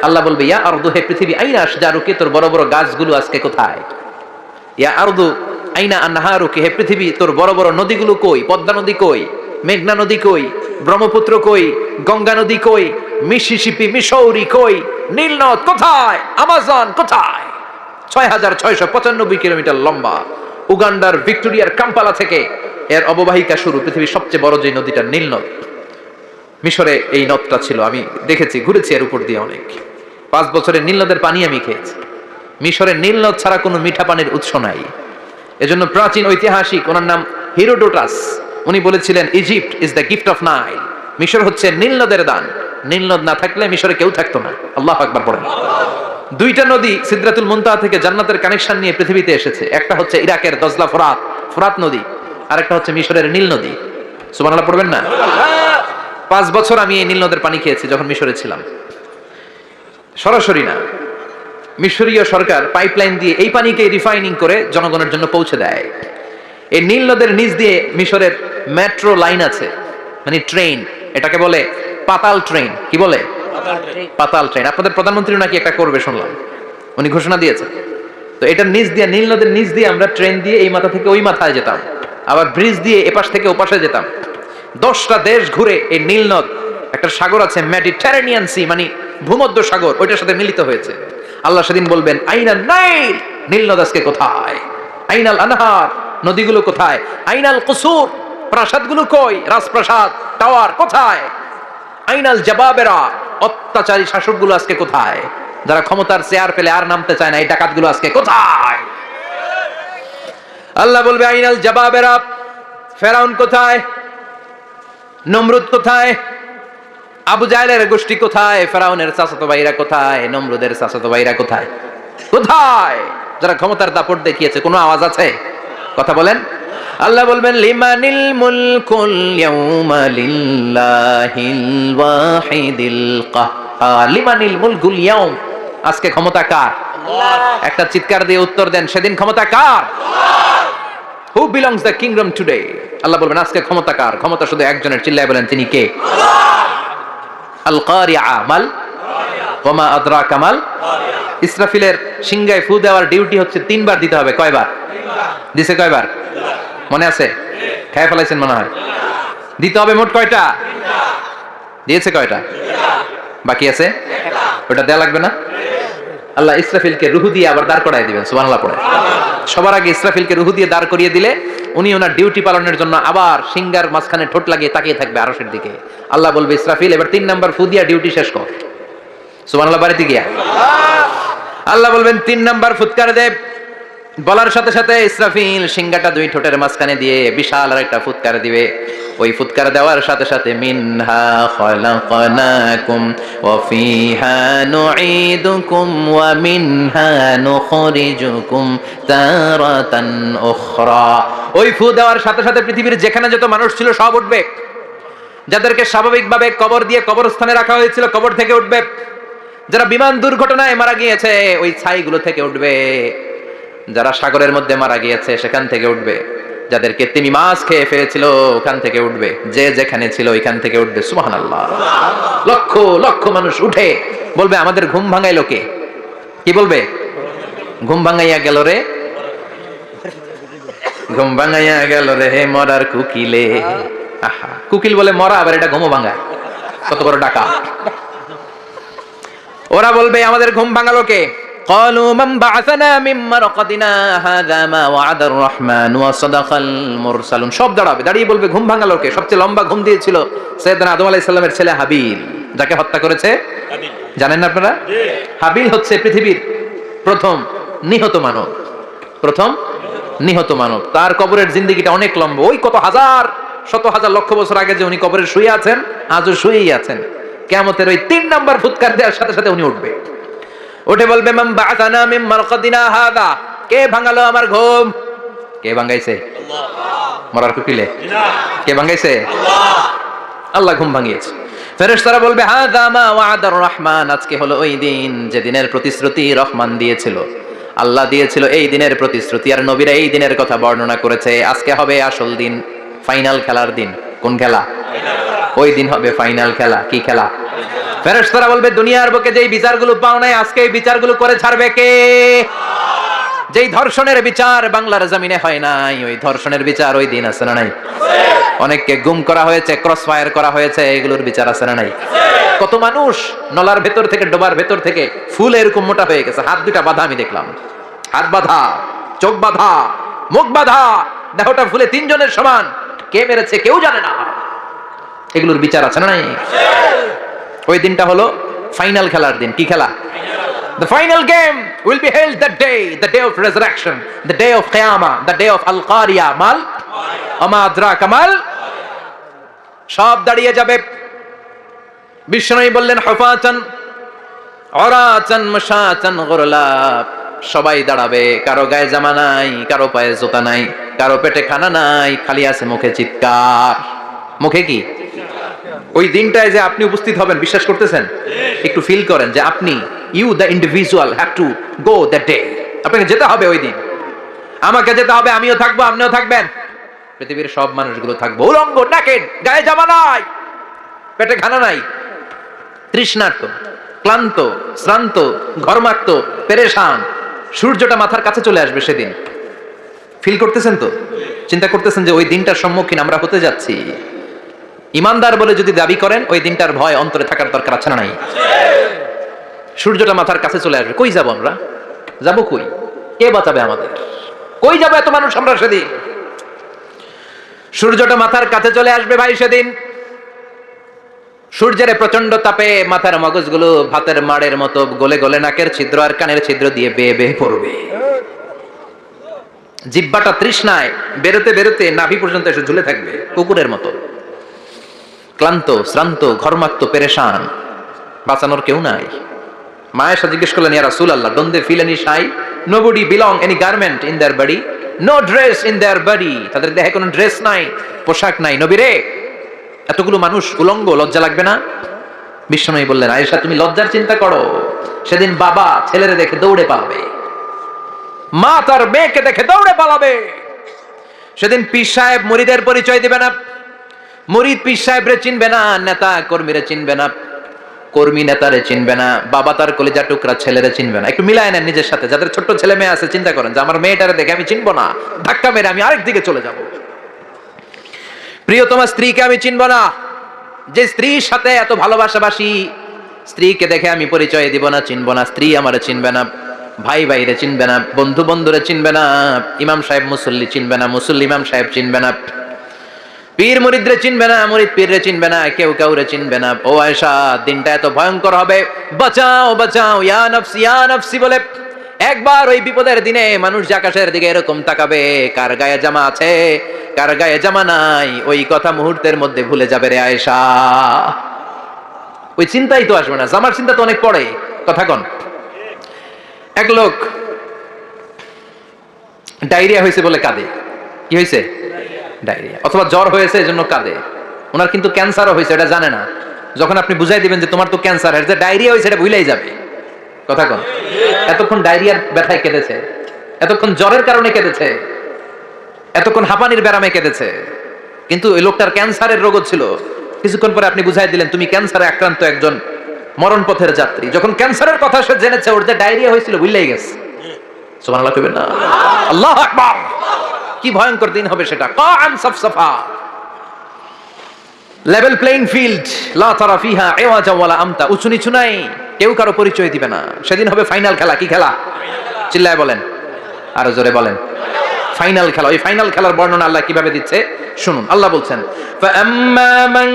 আল্লাহ বলবে, ইয়া আরদু, হে পৃথিবী, আইনা আশজারুকা, তোর বড় বড় গাছগুলো আজকে কোথায়? ইয়া আরদু আইনা আনহারুকা, হে পৃথিবী তোর বড় বড় নদীগুলো কই? পদ্মা নদী কই? মেঘনা নদী কই? ব্রহ্মপুত্র কই? গঙ্গা নদী কই? মিসিসিপি, মিসৌরি কই? নীল নদ কোথায়? আমাজন কোথায়? ৬৬৯৫ কিলোমিটার লম্বা, উগান্ডার ভিক্টোরিয়ার কাম্পালা থেকে এর অববাহিকা শুরু। পৃথিবীর সবচেয়ে বড় যে নদীটা নীল নদ, মিশরে এই নদটা ছিল, আমি দেখেছি, ঘুরেছি এর উপর দিয়ে অনেক। 5 বছরের নীল নদের পানি আমি খেয়েছি। মিশরের নীল নদ ছাড়া কোনো মিঠা পানির উৎস নাই। এজন্য প্রাচীন ঐতিহাসিক, ওনার নাম হিরোডোটাস, উনি বলেছিলেন, Egypt is the gift of Nile, মিশর হচ্ছে নীল নদের দান। নীল নদ না থাকলে মিশরে কেউ থাকতো না। আল্লাহু আকবার পড়েন। দুইটা নদী সিদরাতুল মুনতাহা থেকে জান্নাতের কানেকশন নিয়ে পৃথিবীতে এসেছে। একটা হচ্ছে ইরাকের দজলা ফোরাত নদী, আর একটা হচ্ছে মিশরের নীল নদী। সুবহানাল্লাহ পড়বেন না? 5 বছর আমি এই নীল নদের পানি খেয়েছি যখন মিশরে ছিলাম। সরাসরি না, মিশরীয় সরকার পাইপলাইন দিয়ে এই পানিকে রিফাইনিং করে জনগণের জন্য পৌঁছে দেয়। এই নীল নদের নিচ দিয়ে মিশরের মেট্রো লাইন আছে, মানে ট্রেন, এটাকে বলে পাতাল ট্রেন। কি বলে? পাতাল ট্রেন। আপনাদের প্রধানমন্ত্রী নাকি একটা করবে শুনলাম, উনি ঘোষণা দিয়েছেন। তো এটার নিচ দিয়ে, নীল নদের নিচ দিয়ে আমরা ট্রেন দিয়ে এই মাথা থেকে ওই মাথায় যেতাম, আবার ব্রিজ দিয়ে এপাশ থেকে ওপাশে যেতাম। 10টা দেশ ঘুরে এই নীল নদ, একটা সাগর আছে মেডিটেরেনিয়ান সি, মানে ভূমধ্য সাগর, ওইটার সাথে মিলিত হয়েছে। আল্লাহ সেদিন বলবেন, আইনাল নাইল, নীল নদ আজকে কোথায়? আইনাল আনহার, নদীগুলো কোথায়? আইনাল কুসুর, প্রাসাদগুলো কই? রাজপ্রাসাদ, টাওয়ার কোথায়? আইনাল জাবাবেরা, অত্যাচারী শাসকগুলো আজকে কোথায়? যারা ক্ষমতার চেয়ার পেলে আর নামতে চায় না, এই ডাকাতগুলো আজকে কোথায়? আল্লাহ বলবে, আইনাল জাবাবেরা, ফেরাউন কোথায়? নমরুদ কোথায়? আবু জাহেলের গোষ্ঠী কোথায়, ফেরাউনের চাচাতো ভাইরা কোথায়, নমরুদের চাচাতো ভাইরা কোথায়, কোথায় যারা ক্ষমতার দাপট দেখিয়েছে? কোনো আওয়াজ আছে? কথা বলেন। আল্লাহ বলবেন লিমানিল মুলকুল ইয়াউমা লিল্লাহিল ওয়াহিদিল কাহ্হার। লিমানিল মুলকুল ইয়াউম, আজকে ক্ষমতা কার? আল্লাহ। একটা চিৎকার দিয়ে উত্তর দেন, সেদিন ক্ষমতা কার? আল্লাহ। Who belongs the kingdom today? আল্লাহ বলবেন আজকে ক্ষমতা কার? ক্ষমতা শুধু একজনের, চিল্লায় বলেন তিনি কে? আল্লাহ। আল কারিআ মাল ওয়া মা আদরাকা মাল কারিআ। ইসরাফিলের সিংহায় ফু দেওয়ার ডিউটি হচ্ছে 3 বার দিতে হবে। কয়বার? 3 বার। দিছে কয়বার? মনে আছে? খেয়ে ফেলাইছেন মনে হয়। দিতে হবে মোট কয়টা? 3টা। দিয়েছে কয়টা? 2টা। বাকি আছে একটা। ওটা দেয়া লাগবে না? আল্লাহ ইসরাফিলকে রূহ দিয়ে আবার দাঁড় করায় দিবেন। সুবহানাল্লাহ পড়ে। সবার আগে ইসরাফিলকে রূহ দিয়ে দাঁড় করিয়ে দিলে উনি ওনার ডিউটি পালনের জন্য আবার সিংহার মাঝখানে ঠোঁট লাগিয়ে তাকিয়ে থাকবে আরশের দিকে। আল্লাহ বলবে ইসরাফিল এবার 3 নাম্বার ফু দিয়া ডিউটি শেষ কর। সুবহানাল্লাহ বাড়িতে গিয়া আল্লাহ বলবেন 3 নাম্বার ফুৎকার দে। বলার সাথে সাথে ইসরাফিল সিংহাটা 2 ঠোঁটের মাঝখানে দিয়ে বিশাল আরেকটা ফুৎকার দিবে। ওই ফুৎকার দেওয়ার সাথে সাথে মিনহা খলাকনাকুম ওয়া ফিহা নুঈদুকুম ওয়া মিনহা নুখরিজুকুম তারাতান উখরা। ওই ফু দেওয়ার সাথে সাথে পৃথিবীর যেখানে যত মানুষ ছিল সব উঠবে। যাদেরকে স্বাভাবিকভাবে কবর দিয়ে কবরস্থানে রাখা হয়েছিল কবর থেকে উঠবে। যারা বিমান দুর্ঘটনায় মারা গিয়েছে ওই ছাইগুলো থেকে উঠবে। যারা সাগরের মধ্যে মারা গিয়েছে সেখান থেকে উঠবে। যাদেরকে তিমি মাছ খেয়ে ফেলেছিল ওখান থেকে উঠবে। যে যেখানে ছিল ওইখান থেকে উঠবে। সুবহানাল্লাহ। লক্ষ লক্ষ মানুষ উঠে বলবে আমাদের ঘুম ভাঙাইলো কে? কি বলবে? ঘুম ভাঙাইয়া গেল রে, ঘুম ভাঙাইয়া গেল রে হে মরার কুকিলে। আহা, কুকিল বলে মরা, আবার এটা ঘুমো ভাঙায়। কত বড় ডাকা। ওরা বলবে আমাদের ঘুম ভাঙালো কে? قالوا من بعثنا من مرقدنا هذا ما وعد الرحمن وصدق المرسلون। সব দাঁড়াবে, দাঁড়িয়ে বলবে ঘুম ভাঙালো কে? সবচেয়ে লম্বা ঘুম দিয়েছিল সাইয়েদনা আদম আলাইহিস সালামের ছেলে হাবিল, যাকে হত্যা করেছে হাবিল। জানেন না আপনারা? হাবিল হচ্ছে পৃথিবীর প্রথম নিহত মানব। প্রথম নিহত মানব। তার কবরের জিন্দেগিটা অনেক লম্বা। ওই কত হাজার শত হাজার লক্ষ বছর আগে যে উনি কবরে শুয়ে আছেন, আজও শুয়েই আছেন। কিয়ামতের ওই 3 নাম্বার ফুৎকার দেওয়ার সাথে সাথে উনি উঠবে। উঠে বলবে মান বা'আসানা মিন মারকাদিনা হাযা। কে ভাঙালো আমার ঘুম? কে ভাঙাইছে? আল্লাহ। মরার কুকিলে? না। কে ভাঙাইছে? আল্লাহ। আল্লাহ ঘুম ভাঙিয়েছে। ফেরেশতারা বলবে হাযা মা ওয়া'দার রহমান। আজকে হলো ওই দিন যে দিনের প্রতিশ্রুতি রহমান দিয়েছিল, আল্লাহ দিয়েছিল এই দিনের প্রতিশ্রুতি। আর নবীরা এই দিনের কথা বর্ণনা করেছে। আজকে হবে আসল দিন, ফাইনাল খেলার দিন। কোন খেলা? ওই দিন হবে ফাইনাল খেলা। কি খেলা? ফেরেশতারা বলবে দুনিয়ার বুকে যেই বিচারগুলো পাও নাই আজকে এই বিচারগুলো করে ছাড়বে কে? যেই ধর্ষণের বিচার বাংলার জমিনে হয় নাই ওই ধর্ষণের বিচার ওই দিন আছে না নাই? অনেককে গুম করা হয়েছে, ক্রস ফায়ার করা হয়েছে, এগুলোর বিচার আছে না নাই? কত মানুষ নলার ভেতর থেকে, ডোবার ভেতর থেকে ফুল এরকম মোটা হয়ে গেছে। হাত দুটা বাঁধা, আমি দেখলাম। হাত বাঁধা, চোখ বাঁধা, মুখ বাঁধা, দেহটা ফুলে 3 জনের সমান। কে মেরেছে কেউ জানে না। এগুলোর বিচার আছে না নাই? ওই দিনটা হলো ফাইনাল খেলার দিন। কি খেলা? The final game will be held that day, the day of resurrection, the day of Qiyamah, the day of Al-Qariya, mal ama adraka mal। সব দাঁড়িয়ে যাবে। বিষ্ণু বললেন হুফাতান উরাতান মুশাতান গুরলা। সবাই দাঁড়াবে। কারো গায়ে জামা নাই, কারো পায়ে জুতা নাই, কারো পেটে খানা নাই, খালি আছে মুখে চিৎকার। মুখে কি? ওই দিনটায় যে আপনি উপস্থিত হবেন, বিশ্বাস করতেছেন? একটু ফিল করেন যে আপনি, you the individual have to go that day. আপনাকে যেতে হবে ওই দিন। আমাকে যেতে হবে, আমিও থাকবো, আপনিও থাকবেন। পৃথিবীর সব মানুষগুলো থাকবো উলঙ্গ, নাকেড, গায়ে জামা নাই, পেটে খানা নাই, তৃষ্ণার্ত, ক্লান্ত, শ্রান্ত, ঘর্মাক্ত, পেরেশান। সূর্যটা মাথার কাছে চলে আসবে সেদিন। ফিল করতেছেন তো? চিন্তা করতেছেন যে ওই দিনটার সম্মুখীন আমরা হতে যাচ্ছি। ইমানদার বলে যদি দাবি করেন ওই দিনটার ভয় অন্তরে থাকার দরকার আছে না নাই? সূর্যটা মাথার কাছে চলে আসবে। কই যাব আমরা? যাব কই? কে বাঁচাবে আমাদের? কই যাব এত মানুষ আমরা সেদিন? সূর্যটা মাথার কাছে চলে আসবে ভাই সেদিন। সূর্যের প্রচন্ড তাপে মাথার মগজগুলো ভাতের মাড়ের মতো গলে গলে নাকের ছিদ্র আর কানের ছিদ্র দিয়ে বেয়ে বেয়ে পড়বে। জিহ্বাটা তৃষ্ণায় বেরোতে বেরোতে নাভি পর্যন্ত এসে ঝুলে থাকবে কুকুরের মতো। ক্লান্ত শ্রান্ত ঘর্মাক্ত পেরেশান, বাঁচানোর কেউ নাই। মায়ের সাথে জিজ্ঞেস করলেন, ইয়া রাসূলুল্লাহ, don't they feel any shy? Nobody belong any garment in their body, no dress in their body. তাদের দেহে কোনো ড্রেস নাই, পোশাক নাই। নবী রে, এতগুলো মানুষ উলঙ্গ, লজ্জা লাগবে না? বিশ্বনবী বললেন, আয়েশা তুমি লজ্জার চিন্তা করো, সেদিন বাবা ছেলেরে দেখে দৌড়ে পালাবে, মা তার মেয়েকে দেখে দৌড়ে পালাবে। সেদিন পীর সাহেব মুরিদের পরিচয় দিবে না, মুরিদ পীর সাহেবরে চিনবে না, নেতা কর্মীরে চিনবে না, কর্মী নেতারে চিনবে না, বাবা তার কলিজা টুকরা ছেলেরে চিনবে না। একটু মিলায় নেন নিজের সাথে। যাদের ছোট্ট ছেলে মেয়ে আছে চিন্তা করেন যে আমার মেয়েটারে দেখে আমি চিনবো না, ধাক্কা মেরে আমি আরেক দিকে চলে যাব। প্রিয়তমা স্ত্রীকে আমি চিনবো না, যে স্ত্রীর সাথে এত ভালোবাসাবাসি, স্ত্রীকে দেখে আমি পরিচয় দিব না, চিনবো না। স্ত্রী আমারে চিনবে না, ভাই ভাইরে চিনবে না, বন্ধু বন্ধুরে চিনবে না, ইমাম সাহেব মুসল্লি চিনবে না, মুসল্লি ইমাম সাহেব চিনবে না, পীর মুরিদরে চিনবে না, মুরিদ পীররে চিনবে না, কেউ কাউরে চিনবে না। ও আয়েশা, দিনটা এত ভয়ঙ্কর হবে, বাঁচাও বাঁচাও ইয়া নাফসি বলে একবার ওই বিপদের দিনে মানুষ যে আকাশের দিকে এরকম তাকাবে, কার গায়ে জামা আছে কার গায়ে জামা নাই, ওই কথা মুহূর্তের মধ্যে ভুলে যাবে রে আয়েশা। ওই চিন্তাই তো আসবে না, জামার চিন্তা তো অনেক পরে। কথা কন। এক লোক ডায়রিয়া হয়েছে বলে কাঁদে। কি হয়েছে? ডায়রিয়া। অথবা জ্বর হয়েছে এজন্য কাঁদে। ওনার কিন্তু ক্যান্সারও হয়েছে, এটা জানে না। যখন আপনি বুঝাই দিবেন যে তোমার তো ক্যান্সার, এর যে ডায়রিয়া হয়েছে এটা ভুলেই যাবে। কথা কন। এতক্ষণ ডায়রিয়ার ব্যথায় কেঁদেছে, এতক্ষণ জ্বরের কারণে কেঁদেছে, এতক্ষণ হাঁপানির ব্যারামে কেঁদেছে, কিন্তু ওই লোকটার ক্যান্সারের রোগও ছিল। কিছুক্ষণ পরে আপনি বুঝাই দিলেন তুমি ক্যান্সারে আক্রান্ত একজন মরণ পথের যাত্রী। যখন ক্যান্সারের কথা সে জেনেছে, ওর যে ডায়রিয়া হয়েছিল ভুলেই গেছে। সুবহানাল্লাহ কইবেন না? আল্লাহু আকবার। কি ভয়ঙ্কর দিন হবে সেটা। কাআন সাফসাফা, লেভেল প্লেইং ফিল্ড, লা তারা ফিহা ইওয়াজা ওয়ালা আমতা। উঁচু নিচু নাই, কেউ কারো পরিচয় দিবে না। সেদিন হবে ফাইনাল খেলা। কি খেলা? চিল্লায় বলেন, আরো জোরে বলেন। ফাইনাল খেলা। ওই ফাইনাল খেলার বর্ণনা আল্লাহ কিভাবে দিচ্ছে শুনুন। আল্লাহ বলছেন, ফাআম্মা মান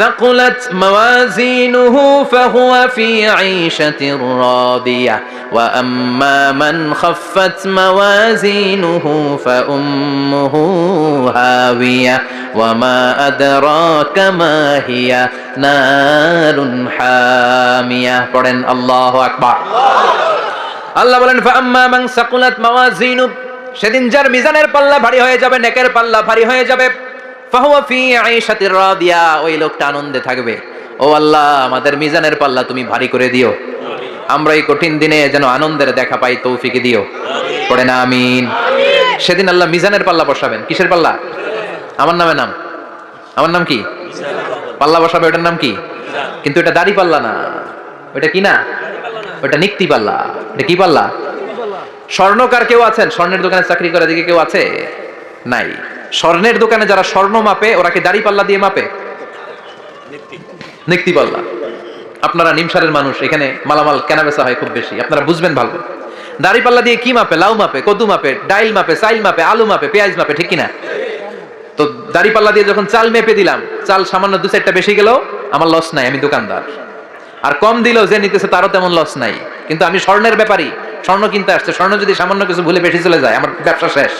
ثقلت موازينه فهو في عيشة راضية وأما من خفت موازينه فأمه هاوية وما أدراك ما هي نار حامية. পড়েন আল্লাহু আকবার। আল্লাহ বলেন, ফাআম্মা মান সাকুলাত মাওয়াজিনু, সেদিন যার মিজানের পাল্লা ভারী হয়ে যাবে, নেকের পাল্লা ভারী হয়ে যাবে, ফাহুয়া ফি আইশাতির রাদিয়া, ওই লোকটা আনন্দে থাকবে। ও আল্লাহ, আমাদের মিজানের পাল্লা তুমি ভারী করে দিও, আমরা এই কঠিন দিনে যেন আনন্দের দেখা পাই, তৌফিক দিও। পড়ে না আমিন। সেদিন আল্লাহ মিজানের পাল্লা বসাবেন। কিসের পাল্লা? আমার নামে নাম। আমার নাম কি? পাল্লা বসাবে, ওটার নাম কি? কিন্তু এটা দাড়ি পাল্লা না, ওটা কি না, ওটা নিক্তি পাল্লা। এটা কি পাল্লা? স্বর্ণকার কেউ আছেন? স্বর্ণের দোকানে চাকরি করে দিকে কেউ আছে? নাই। স্বর্ণের দোকানে যারা স্বর্ণ মাপে, ওরা কি দাড়ি পাল্লা দিয়ে মাপে? নিক্তি পাল্লা। আপনারা নিমসারের মানুষ, এখানে মালামাল কেনা বেচা হয় খুব বেশি, আপনারা বুঝবেন ভালো। দাড়ি পাল্লা দিয়ে কি মাপে? লাউ মাপে, কদু মাপে, ডাইল মাপে, চাইল মাপে, আলু মাপে, পেঁয়াজ মাপে, ঠিক কিনা? তো দাড়ি পাল্লা দিয়ে যখন চাল মেপে দিলাম, চাল সামান্য 2-4টা বেশি গেল, আমার লস নাই, আমি দোকানদার। আর কম দিলেও যে নিতেছে তারও তেমন লস নাই। কিন্তু আমি স্বর্ণের ব্যাপারী, স্বর্ণ কিনতে আসছে, স্বর্ণ যদি সামান্য কিছু ভুলে বেশি চলে যায়, আমার ব্যবসা শেষ।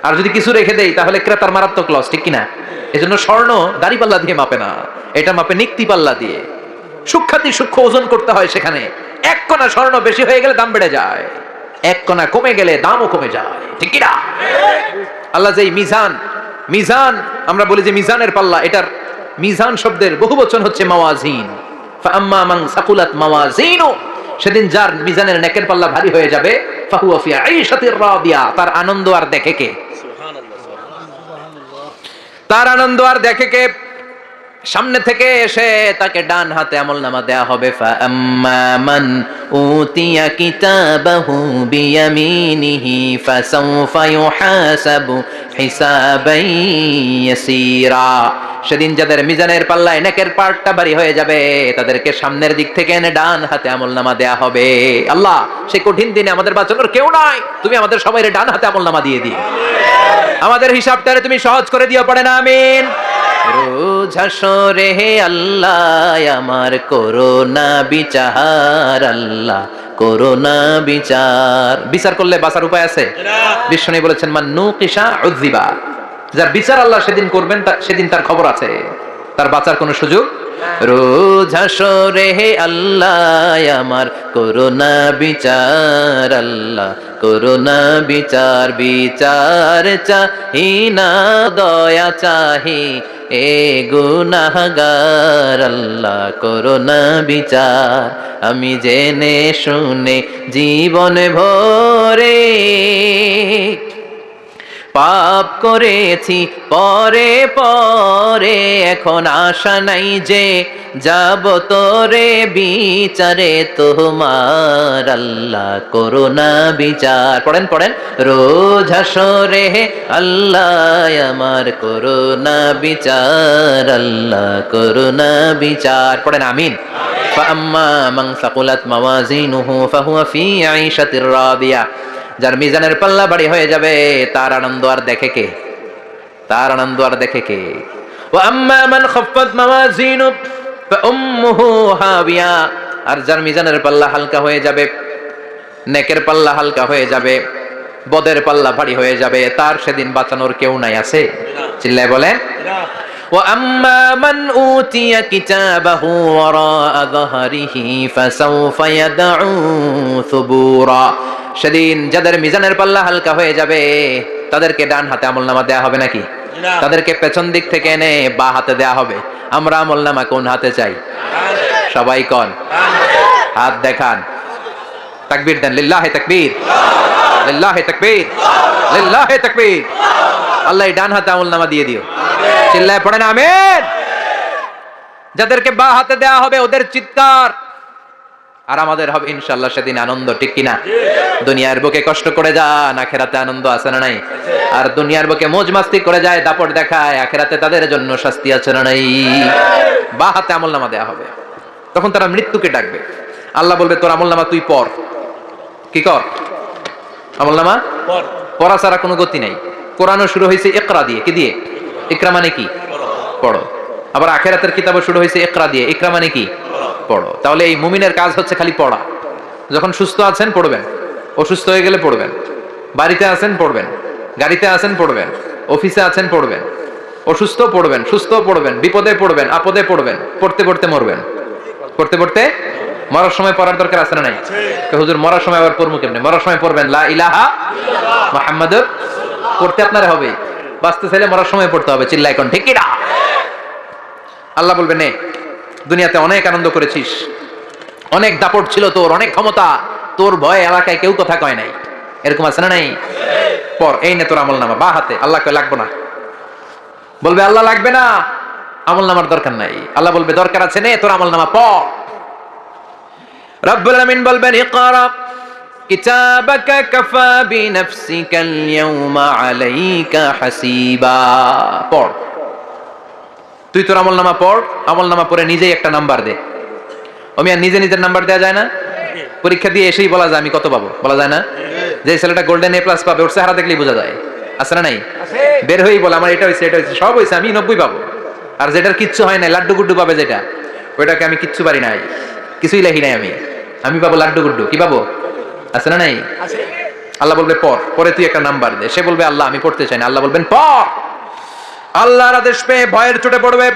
আর যদি কিছু রেখে দেই তাহলে ক্রেতার মারাত্মক লস, ঠিক কিনা? এজন্য স্বর্ণ দাড়ি পাল্লা দিয়ে মাপে না, এটা মাপে নিক্তি পাল্লা দিয়ে। সূক্ষ্মাতি সূক্ষ্ম ওজন করতে হয় সেখানে। এক কণা স্বর্ণ বেশি হয়ে গেলে দাম বেড়ে যায়, এক কণা কমে গেলে দামও কমে যায়, ঠিক কিনা? আল্লাহ যে মিজান, মিজান আমরা বলি যে মিজানের পাল্লা, এটার মিজান শব্দের বহুবচন হচ্ছে মাওয়াজিন। ফাআম্মা মান সাকুলাত মাওয়াজিনু, সেদিন যার মিজানের নেকের পাল্লা ভারী হয়ে যাবে, ফাহুয়া ফি আইশাতির রাদিয়া, তার আনন্দ আর দেখে কে? তার আনন্দ আর দেখে কে? সামনে থেকে এসে তাকে ডান হাতে আমলনামা দেয়া হবে। ফাআম্মা মান উতিয়া কিতাবাহু বিয়ামিনিহি ফাসাউফা ইউহাসাবু হিসাবান ইয়াসীরা, সেদিন যাদের মিজানের পাল্লায় নেকের পার্টটা ভারী হয়ে যাবে, তাদেরকে সামনের দিক থেকে এনে ডান হাতে আমলনামা দেয়া হবে। আল্লাহ, সেই কঠিন দিনে আমাদের বাঁচানোর কেউ নাই, তুমি আমাদের সবাইরে ডান হাতে আমলনামা দিয়ে দিও, আমাদের হিসাবটারে তুমি সহজ করে দিও। পড়ে না আমিন। রোজ হাসরে হে আল্লাহ আমার করোনা বিচার, আল্লাহ করোনা বিচার। বিচার করলে বাঁচার উপায় আছে? বিশ্বনবী বলেছেন, মান নুকিশা উযযিবা, যার বিচার আল্লাহ সেদিন করবেন, সেদিন তার খবর আছে। তার বাঁচার কোনো সুযোগ। রোজ হাসরে হে আল্লাহ আমার করোনা বিচার, আল্লাহ করোনা বিচার, বিচার চাহি না দয়া চাহি এ গুনাহগার, আল্লাহ করোনা বিচার। আমি জেনে শুনে জীবন ভরে পাপ করেছি পরে পরে, এখন আশা নাই যে যাব তোরে বিচারে তোমার, আল্লাহ করোনা বিচার। পড়েন পড়েন, রোজ হাসরে আল্লাহ আমার করোনা বিচার, আল্লাহ করোনা বিচার। পড়েন আমিন। فأما من ثقلت موازينه فهو في عيشة راضية। যার মিজানের পাল্লা ভারী হয়ে যাবে তার আনন্দ আর দেখে কে? তার আনন্দ আর দেখে কে? ওয়া আম্মা মান খাফফাত মাওয়াজিনু ফাউম্মুহু হাবিয়া। আর যার মিজানের পাল্লা হালকা হয়ে যাবে, নেকের পাল্লা হালকা হয়ে যাবে, বদের পাল্লা ভারী হয়ে যাবে, তার সেদিন বাঁচানোর কেউ নাই। আছে? চিল্লায় বলেন। ওয়া আম্মা মান উতিয়া কিতাবাহু ওয়ারাআ যাহরিহি ফাসাউফা ইয়াদউ সুবুরা। সেদিন যাদের মিজানের পাল্লা হালকা হয়ে যাবে তাদেরকে ডান হাতে আমলনামা দেয়া হবে নাকি? তাদেরকে পেছন দিক থেকে এনে বা হাতে দেয়া হবে। আমরা আমলনামা কোন হাতে চাই? সবাই কোন হাত দেখান, তাকবীর দেন, লিল্লাহি তাকবীর, লিল্লাহি তাকবীর, লিল্লাহি তাকবীর। আল্লাহ ডান হাতে আমলনামা দিয়ে দিও। চিল্লায় পড়েন আমিন। যাদেরকে বা হাতে দেয়া হবে ওদের চিৎকার আর আমাদের হবে ইনশাআল্লাহ সেদিন আনন্দ। ঠিক কিনা? দুনিয়ার বুকে কষ্ট করে যান, আখেরাতে আনন্দ আছে না নাই? আর দুনিয়ার বুকে মौज মাস্তি করে যায়, দাপট দেখায়, আখেরাতে তাদের জন্য শাস্তি আছে না নাই? বা হাতে আমলনামা দেয়া হবে। তখন তারা মৃত্যুকে ডাকবে। আল্লাহ বলবে তোর আমলনামা তুই পড়। কি কর? আমলনামা পড়। পড়া ছাড়া কোনো গতি নাই। কোরআনও শুরু হয়েছে ইকরা দিয়ে। কি দিয়ে? ইকরা মানে কি? পড়ো। আবার আখেরাতের কিতাবও শুরু হয়েছে ইকরা দিয়ে। ইকরা মানে কি? পড়ো। তাহলে এই মুমিনের কাজ হচ্ছে খালি পড়া। যখন সুস্থ আছেন পড়বেন, অসুস্থ হয়ে গেলে পড়বেন, বাড়িতে আছেন পড়বেন, গাড়িতে আছেন পড়বেন, অফিসে আছেন পড়বেন, অসুস্থ পড়বেন, সুস্থ পড়বেন, বিপদে পড়বেন, আপদে পড়বেন, পড়তে পড়তে মরবেন। পড়তে পড়তে মরার সময় পড়ার দরকার আছে না নাই? হুজুর মরার সময় আবার পড়বো কেমনে? মরার সময় পড়বেন লা ইলাহা মুহাম্মাদুর। পড়তে আপনারা হবে, বাঁচতে চাইলে মরার সময় পড়তে হবে। চিল্লায় কোন ঠিক কিনা? আল্লাহ বলবে নে, দুনিয়াতে অনেক আনন্দ করেছিস, অনেক দাপট ছিল তোর, অনেক ক্ষমতা, তোর ভয়ে এলাকায় কেউ কথা কয় নাই। এরকম আছে না নাই? পর এই নে তোর আমলনামা বা হাতে। আল্লাহ কয় লাগবে না। বলবে আল্লাহ লাগবে না, আমলনামার দরকার নাই। আল্লাহ বলবে দরকার আছে, নে তোর আমলনামা পড়। রব্বুল আমিন বলবেন ইকরা কিতাবাকা কাফা বিনাফসিকাল ইয়াউমা আলাইকা হাসিবা। পড়, তুই তোর আমলনামা পড়। আমলনামা পড়ে নিজেই একটা নাম্বার দে। আমি আর নিজে নিজের নাম্বার দেয়া যায় না? পরীক্ষা দিয়ে এসেই বলা যায় আমি কত পাবো? বলা যায় না? যে ছেলেটা গোল্ডেন এ প্লাস পাবে ওর চেহারা দেখলেই বোঝা যায়। আছে না নাই? বের হয়েই বলে আমার এটা হয়েছে, এটা হয়েছে, সব হয়েছে, আমি 90 পাবো। আর যেটার কিচ্ছু হয় নাই, লাড্ডু গুড্ডু পাবে যেটা, ওইটাকে আমি কিচ্ছু পারি নাই, কিছুই লেখি নাই, আমি পাবো লাড্ডু গুড্ডু। কি পাবো? আছে না নাই? আল্লাহ বলবে পড়, পরে তুই একটা নাম্বার দে। সে বলবে আল্লাহ আমি পড়তে চাই না। আল্লাহ বলবেন পড়। আল্লাহর আদেশ পেয়ে ভয়ের চোটে পড়বে,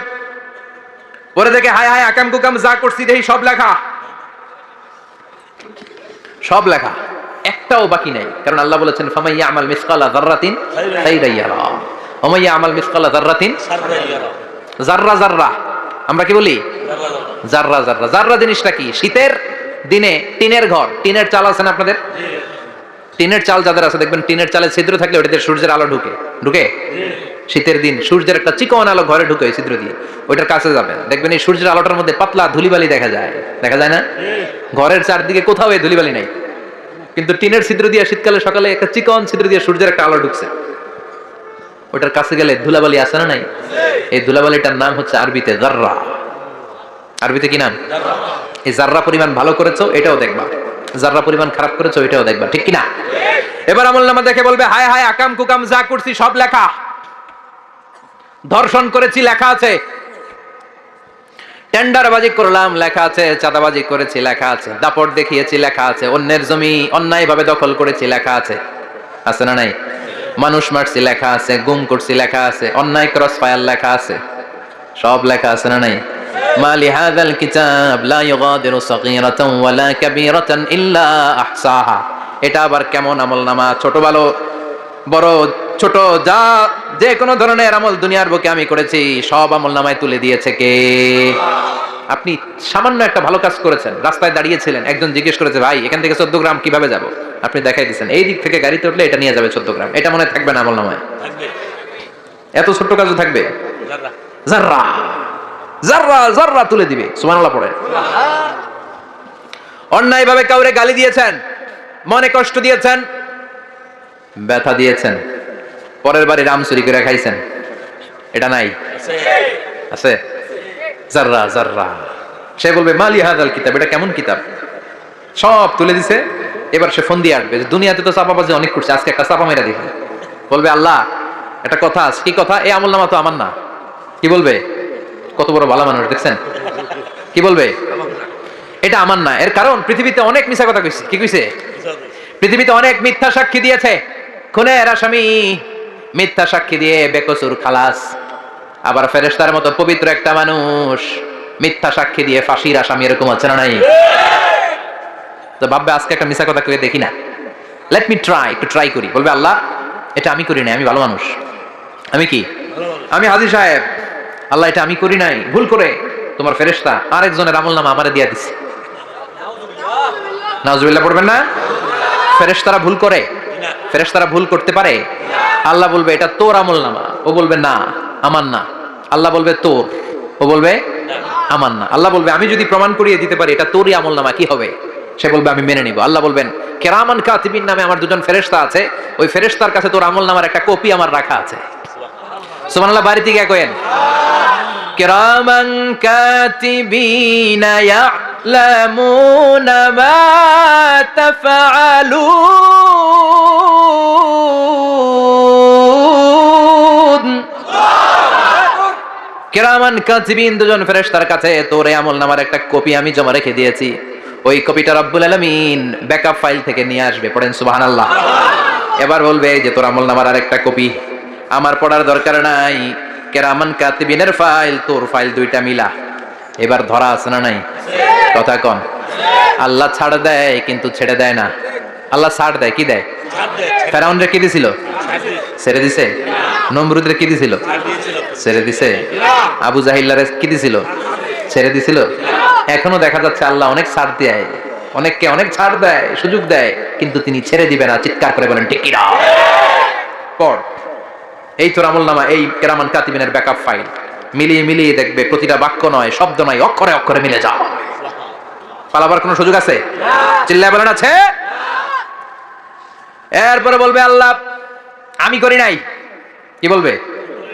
পরে দেখে হায় হায় আকাম কুকাম যা করছি দেখি সব লেখা, সব লেখা, একটাও বাকি নাই। কারণ আল্লাহ বলেছেন ফামাইয়া আমাল মিসকালা যাররাতিন খাইরান ইয়ারা ওয়া মাইয়া আমাল মিসকালা যাররাতিন শাররান ইয়ারা। যাররা যাররা আমরা কি বলি? যাররা যাররা। যাররা জিনিসটা কি? শীতের দিনে টিনের ঘর, টিনের চাল আছে না আপনাদের? টিনের চাল যাদের আছে দেখবেন টিনের চালে ছিদ্র থাকলে ওটাতে সূর্যের আলো ঢুকে। ঢুকে? শীতের দিন সূর্যের একটা চিকন আলো ঘরে ঢুকে ওই ছিদ্র দিয়ে, ওইটার কাছে যাবেন, দেখবেন এই সূর্যের আলোটার মধ্যে পাতলা ধুলিবালি দেখা যায়। দেখা যায় না? ঘরের চারদিকে কোথাও এই ধুলিবালি নাই, কিন্তু টিনের ছিদ্র দিয়ে শীতকালে সকালে একটা চিকন ছিদ্র দিয়ে সূর্যের একটা আলো ঢুকছে, ওটার কাছে গেলে ধুলাবালি আছে না নাই? এই ধুলাবালিটার নাম হচ্ছে আরবিতে যাররা। আরবিতে কি নাম? এই যাররা পরিমাণ ভালো করেছো এটাও দেখবা, যাররা পরিমাণ খারাপ করেছো এটাও দেখবা। ঠিক কিনা? এবার আমলনামা দেখে বলবে হায় হায় আকাম কুকাম যা করছি সব লেখা। ধর্ষণ করেছি লেখা আছে, টেন্ডারবাজি করলাম লেখা আছে, চাঁদাবাজি করেছি লেখা আছে, দাপট দেখিয়েছি লেখা আছে, অন্যের জমি অন্যায়ভাবে দখল করেছি লেখা আছে। আছে না নাই? মানুষ মারছি লেখা আছে, গুম করছি লেখা আছে, অন্যায় ক্রস ফায়ার লেখা আছে। সব লেখা আছে না নাই? মা লিহাযাল কিতাব লা ইউগাদিরু সাগীরাতান ওয়ালা কাবীরাতান ইল্লা আহসাহা। এটা আবার কেমন আমলনামা? ছোট ভালো বড় ছোট যা যে কোনো ধরনের আমল দুনিয়ার বুকে আমি করেছি সব আমলনামায় তুলে দিয়েছে কে? আপনি সামান্য একটা ভালো কাজ করেছেন, রাস্তায় দাঁড়িয়েছিলেন, একজন জিজ্ঞেস করেছে ভাই এখান থেকে 14 গ্রাম কিভাবে যাব, আপনি দেখাই দিচ্ছেন এই দিক থেকে গাড়িতে উঠলে এটা নিয়ে যাবে 14 গ্রাম, এটা মনে থাকবে না আমলনামায়? এত ছোট্ট কাজও থাকবে? জাররা জাররা জাররা তুলে দিবে। সুবহানাল্লাহ পড়ে। অন্যায় ভাবে কাউরে গালি দিয়েছেন, মনে কষ্ট দিয়েছেন, ব্যথা দিয়েছেন, পরের বাড়ি রাম চুরি করে খাইছেন, এটা নাই? আছে। জাররা জাররা। সে বলবে মালি হাযাল কিতাব, এটা কেমন কিতাব? সব তুলে দিছে। এবার সে ফোন দিয়ে আসবে, দুনিয়াতে তো চাপাবাজি অনেক করছে, আজকে একটা চাপা মেরা দেখি। বলবে আল্লাহ একটা কথা আছে। কি কথা? এই আমলনামা তো আমার না। কি বলবে? কত বড় ভালো মানুষ দেখছেন? কি বলবে? এটা আমার না। এর কারণ পৃথিবীতে অনেক মিথ্যা কথা কইছে। কি কইছে? পৃথিবীতে অনেক মিথ্যা সাক্ষী দিয়েছে, খুনের আসামি মিথ্যা সাক্ষী দিয়ে বেকসুর খালাস। আবার ফেরেশতার মতো পবিত্র একটা মানুষ মিথ্যা সাক্ষী দিয়ে ফাঁসির আসামি, এরকম আছে না নাই? তো ভাববে আজকে একটা মিথ্যা কথা কয়ে দেখি না, লেট মি ট্রাই, একটু ট্রাই করি। বলবে আল্লাহ এটা আমি করি নাই, আমি ভালো মানুষ। আমি কি? আমি হাজী সাহেব। আল্লাহ এটা আমি করি নাই, ভুল করে তোমার ফেরেশতা আরেকজনের আমলনামা আমারে দিয়া দিছে। নাউজুবিল্লাহ পড়বেন না? ফেরেশতারা ভুল করে? ফেরেশতারা ভুল করতে পারে? আল্লাহ বলবে এটা তোর আমলনামা, ও বলবে না আমার না। আল্লাহ বলবে তোর, ও বলবে আমার না। আল্লাহ বলবে আমি যদি প্রমাণ করিয়ে দিতে পারি এটা তোরই আমলনামা, কি হবে? সে বলবে আমি মেনে নিব। আল্লাহ বলবেন কিরামান কাতিবিন নামে আমার দুজন ফেরেশতা আছে, ওই ফেরেশতার কাছে তোর আমলনামার একটা কপি আমার রাখা আছে। সুবহানাল্লাহ। বাড়িতে গিয়ে কইেন কিরামান কাতিবিনা ইয়ালামুনা মা তাফআলুন। কিরামান কাতিবিন দুজন ফেরেশতার কাছে তোর এই আমলনামার একটা কপি আমি জমা রেখে দিয়েছি। ওই কপিটা রব্বুল আলামিন ব্যাকআপ ফাইল থেকে নিয়ে আসবে। পড়েন সুবহানাল্লাহ। এবার বলবে যে তোর আমলনামার আরেকটা কপি আমার পড়ার দরকার নাই, কিরামান কাতিবিনের ফাইল তোর ফাইল দুইটা মিলা। এবার ধরা আছে না নাই? কথা কন। আল্লাহ ছাড় দেয় কিন্তু ছেড়ে দেয় না। আল্লাহ ছাড় দেয়, কি দেয়? ফেরাউনরে কি দিছিল? ছেড়ে দিছে। নমরুদরে কি দিছিল? ছেড়ে দিছে। আবু জাহিল্লারে কি দিছিল? ছেড়ে দিছিল। এখনো দেখা যাচ্ছে আল্লাহ অনেক ছাড় দেয়, অনেককে অনেক ছাড় দেয়, সুযোগ দেয়, কিন্তু তিনি ছেড়ে দিবে না। চিৎকার করে বলেন ঠিক কিনা? পড় এই তোর আমলনামা, এই কিরামান কাতিবিনের ব্যাকআপ ফাইল মিলিয়ে মিলিয়ে দেখবে প্রতিটা বাক্য নয়, শব্দ নয়, অক্ষরে অক্ষরে মিলে যাও। পালাবার কোনো সুযোগ আছে? চিল্লায় বলেন আছে। এরপরে বলবে আল্লাহ আমি করি নাই। কি বলবে?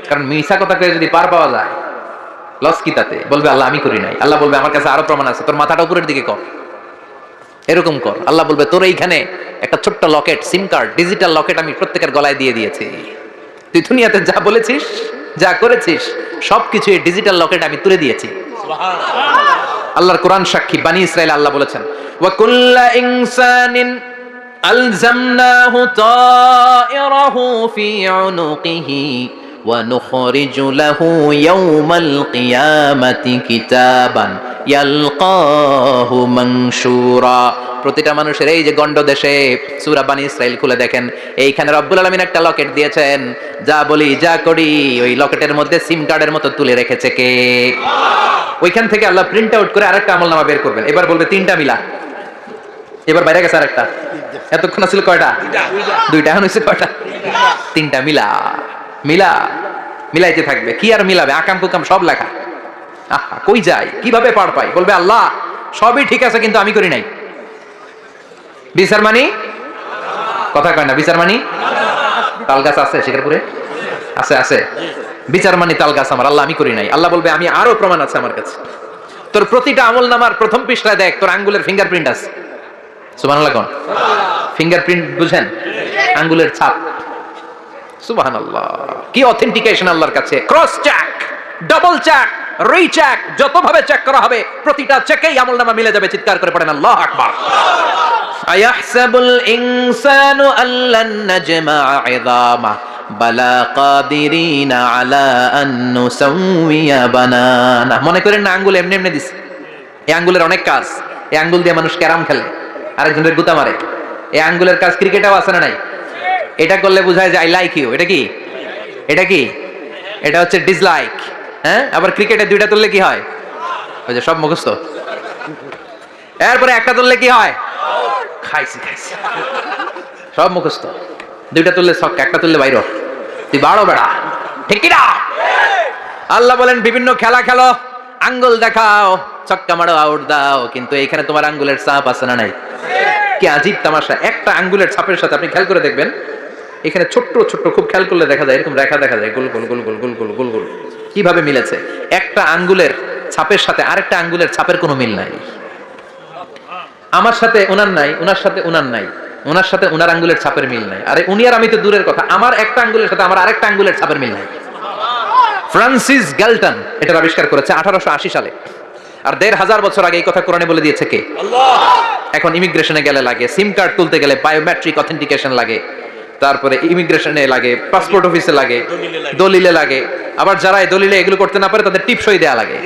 কারণ মিথ্যা কথা কয়ে যদি পার পাওয়া যায় লস কি তাতে? বলবে আল্লাহ আমি করি নাই। আল্লাহ বলবে আমার কাছে আরো প্রমাণ আছে, তোর মাথাটা উপরের দিকে কর, এরকম কর। আল্লাহ বলবে তোর এইখানে একটা ছোট্ট লকেট, সিম কার্ড, ডিজিটাল লকেট আমি প্রত্যেকের গলায় দিয়ে দিয়েছি। তুই দুনিয়াতে যা বলেছিস, যা করেছিস সবকিছু এই ডিজিটাল লকেট আমি তুলে দিয়েছি। আল্লাহর কোরআন সাক্ষী। বানি ইসরাইল আল্লাহ বলেছেন ওয়া কুল্লা ইনসানিন আলজামনাহু তায়রাহু ফি উনুকিহি ওয়া নুখরিজু লাহু ইয়াওমাল কিয়ামাতি কিতাবান ইয়ালকাহু মানশুরা। প্রতিটা মানুষের এই যে গন্ড দেশে সূরা বানি ইসরাইল খুলে দেখেন, এইখানে রব্বুল আলামিন একটা লকেট দিয়েছেন। যা বলি যা করি ওই লকেটের মধ্যে সিম কার্ডের মতো তুলে রেখেছে কে? ওইখান থেকে আল্লাহ প্রিন্ট আউট করে আরেকটা আমলনামা বের করবেন। এবার বলবে তিনটা মিলা। এবার বাইরে গেছে আরেকটা। এতক্ষণ ছিল কয়টা? দুইটা। এখন হয়েছে কয়টা? তিনটা। মিলা মিলা মিলাইতে থাকবে। কি আর মিলাবে? আকাম কুকাম সব লেখা। আহা কই যায়, কিভাবে পার পাই? বলবে আল্লাহ সবই ঠিক আছে কিন্তু আমি করি নাই। বিচার মানি? কথা কয় না। বিচার মানি? তাল গাছ আছে শিকারপুরে? আছে আছে। বিচার মানি তাল গাছ আমার। আল্লাহ আমি করি নাই। আল্লাহ বলবে আমি আরো প্রমাণ আছে আমার কাছে। তোর প্রতিটা আমলনামার প্রথম পৃষ্ঠায় দেখ তোর আঙ্গুলের ফিঙ্গারপ্রিন্ট আছে। সুবহানাল্লাহ কোন? ফিঙ্গারপ্রিন্ট বুঝেন? আঙ্গুলের ছাপ। সুবহানাল্লাহ। কি অথেন্টিকেশন আল্লাহর কাছে। Cross check, double check, recheck, যতভাবে চেক করা হবে প্রতিটা চেকেই আমলনামা মিলে যাবে। চিৎকার করে পড়েন আল্লাহু আকবার। আয়াহসাবুল ইনসানু আল্লান নাজমা ইযামা বালা কাদিরিনা আলা আন নুসাউইয়া বানানা। মনে করেন না আঙ্গুল এমনি এমনি দিছে, এই আঙ্গুলের অনেক কাজ। এই আঙ্গুল দিয়ে মানুষ ক্যারাম খেলে, আরেকজনের গুতা মারে। এই আঙ্গুলের কাজ ক্রিকেটেও আছে না নাই? এটা করলে বোঝায় যে আই লাইক ইউ। এটা কি? এটা কি? এটা হচ্ছে ডিসলাইক। হ্যাঁ, আবার ক্রিকেটে দুইটা তুললে কি হয়? ওই যে সব মুখস্থ। এরপরে একটা তুললে কি হয়? খাইছি খাইছি, সব মুখস্থ। দুইটা তুললে ছক্কা, একটা তুললে বাইর। তুই বাড়ো বেড়া, ঠিক কি না? আল্লাহ বলেন বিভিন্ন খেলা খেলো, আঙ্গুল দেখাও, ছক্কা মারো, আউট দাও, কিন্তু এখানে তোমার আঙ্গুলের ছাপ আছে না নাই? কি আজীব তামাশা! একটা আঙ্গুলের ছাপের সাথে আপনি খেয়াল করে দেখবেন, এখানে ছোট্ট ছোট্ট খুব খেয়াল করলে দেখা যায় এরকম রেখা দেখা যায়, গোল গোল গোল গোল গোল গোল গোল গোল। কিভাবে মিলেছে? একটা আঙ্গুলের ছাপের সাথে আরেকটা আঙ্গুলের ছাপের কোনো মিল নাই। আমার সাথে ওনার নাই, ওনার সাথে ওনার নাই, ওনার সাথে ওনার আঙ্গুলের ছাপের মিল নাই। আরে উনি আর আমি তো দূরের কথা, আমার একটা আঙ্গুলের সাথে আমার আরেকটা আঙ্গুলের ছাপের মিল নাই। ফ্রান্সিস গ্যালটন এটা আবিষ্কার করেছে 1880 সালে। আর 1500 বছর আগে এই কথা কোরআনে বলে দিয়েছে কে? আল্লাহ। এখন ইমিগ্রেশনে গেলে লাগে, সিম কার্ড তুলতে গেলে বায়োমেট্রিক অথেন্টিকেশন লাগে, তারপরে ইমিগ্রেশনে লাগে, পাসপোর্ট অফিসে লাগে, দলিলে লাগে। আবার যারা এই দলিলে এগুলো করতে না পারে তাদের টিপ সই দেয়া লাগে,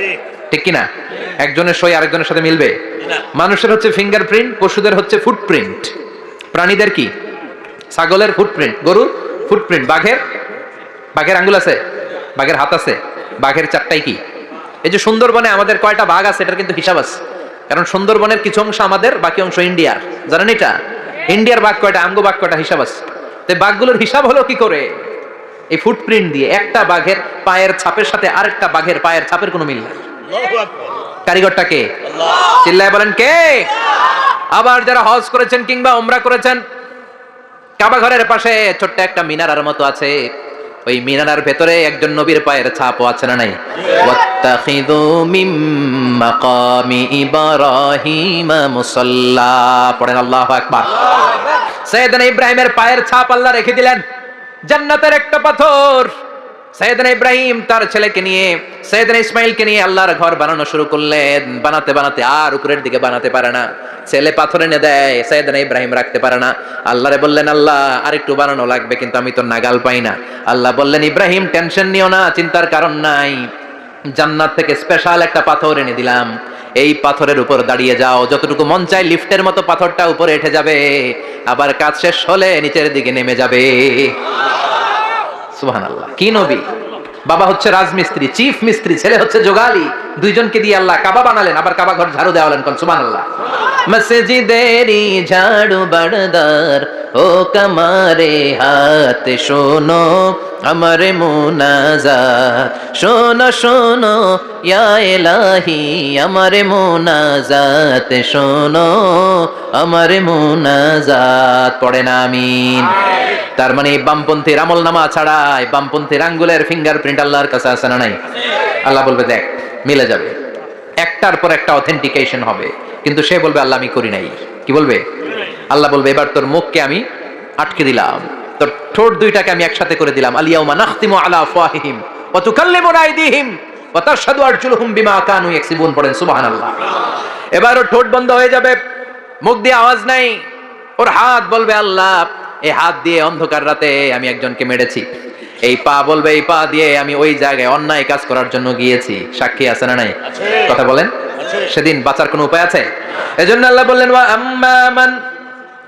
ঠিক কি না? একজনের সই আরেকজনের সাথে মিলবে? মানুষের হচ্ছে ফিঙ্গারপ্রিন্ট, পশুদের হচ্ছে ফুটপ্রিন্ট। প্রাণীদের কি? ছাগলের ফুটপ্রিন্ট, গরুর ফুটপ্রিন্ট, বাঘের আঙ্গুল আছে, বাঘের হাত আছে, বাঘের চারটাই কি? এই যে সুন্দরবনে আমাদের কয়টা বাঘ আছে এটার কিন্তু হিসাব আছে, কারণ সুন্দরবনের কিছু অংশ আমাদের, বাকি অংশ ইন্ডিয়ার। জানেন এটা? ইন্ডিয়ার বাঘ কয়টা, আমগো বাঘ কয়টা, হিসাব আছে। তো বাঘগুলোর হিসাব হলো কি করে? এই ফুটপ্রিন্ট দিয়ে। একটা বাঘের পায়ের ছাপের সাথে আরেকটা বাঘের পায়ের ছাপের কোনো মিল নাই। কারিগরটা কে? আল্লাহ। চিল্লায় বলেন কে? আবার যারা হজ করেছেন কিংবা উমরা করেছেন, কাবা ঘরের পাশে ছোট্ট একটা মিনারার মতো আছে, ওই মিনারার ভেতরে একজন নবীর পায়ের ছাপও আছে না নাই? ওয়াত্তাখিযু মিম মাকামি ইব্রাহিম মুসাল্লা। পড়েন আল্লাহু আকবার। সাইয়েদনা ইব্রাহিমের পায়ের ছাপ আল্লাহ রেখে দিলেন, জান্নাতের একটা পাথর। সাইয়েদনা ইব্রাহিম তার ছেলেকে নিয়ে, সাইয়েদনা ইসমাইলকে নিয়ে আল্লাহর ঘর বানানো শুরু করলেন। বানাতে বানাতে আর উপরের দিকে বানাতে পারে না, ছেলে পাথর এনে দেয়, সাইয়েদনা ইব্রাহিম রাখতে পারে না। আল্লাহরে বললেন, আল্লাহ আরেকটু বানানো লাগবে, কিন্তু আমি তো নাগাল পাই না। আল্লাহ বললেন, ইব্রাহিম টেনশন নিও না, চিন্তার কারণ নাই, জান্নাত থেকে স্পেশাল একটা পাথর এনে দিলাম, এই পাথরের উপর দাঁড়িয়ে যাও, যতটুকু মন চায় লিফটের মতো পাথরটা উপরে উঠে যাবে, আবার কাজ শেষ হলে নিচের দিকে নেমে যাবে। সুবহানাল্লাহ। কি নবী! বাবা হচ্ছে রাজমিস্ত্রি, চিফ মিস্ত্রি, ছেলে হচ্ছে যোগালী, দুইজনকে দিয়ে আল্লাহ কাবা বানালেন, আবার কাবা ঘর ঝাড়ু দেওয়ালেন। কোন সুবহানাল্লাহ। মসজিদেরি ঝাড়ু বারদার ও কামারে হাত শোনো আমার মুনাজাত, শোনো শোনো ইয়া ইলাহি আমার মুনাজাত, শোনো আমার মুনাজাত। পড়েন আমিন। তার মানে বামপন্থীর আমল নামা ছাড়াই বামপন্থীর আঙ্গুলের ফিঙ্গারপ্রিন্ট আল্লাহর কাছে আছে না নাই? আল্লাহ বলবে দেখ মিলে যাবে, একটার পর একটা অথেন্টিকেশন হবে, কিন্তু সে বলবে আল্লাহ আমি করি নাই। কি বলবে? আল্লাহ বলবে এবার তোর মুখকে আমি আটকে দিলাম, তোর ঠোঁট দুইটাকে আমি একসাথে করে দিলাম। আলিয়াউমা নাখতিমু আলা আফওয়াহিহিম ওয়া তুকাল্লিমুনা আইদিহিম ওয়া তাশহাদু আরজুলুহুম বিমা কানু ইয়াকসিবুন। পড়েন সুবহানাল্লাহ। এবার ওর ঠোঁট বন্ধ হয়ে যাবে, মুখ দিয়ে আওয়াজ নাই। ওর হাত বলবে আল্লাহ এই হাত দিয়ে অন্ধকার রাতে আমি একজনকে মেরেছি। এই পা বলবে এই পা দিয়ে আমি ওই জায়গায় অন্যায় কাজ করার জন্য গিয়েছি। সাক্ষী আছে না নাই? কথা বলেন। সেদিন বাঁচার কোনো উপায় আছে? এজন্য আল্লাহ বললেন ওয়া আম্মা মান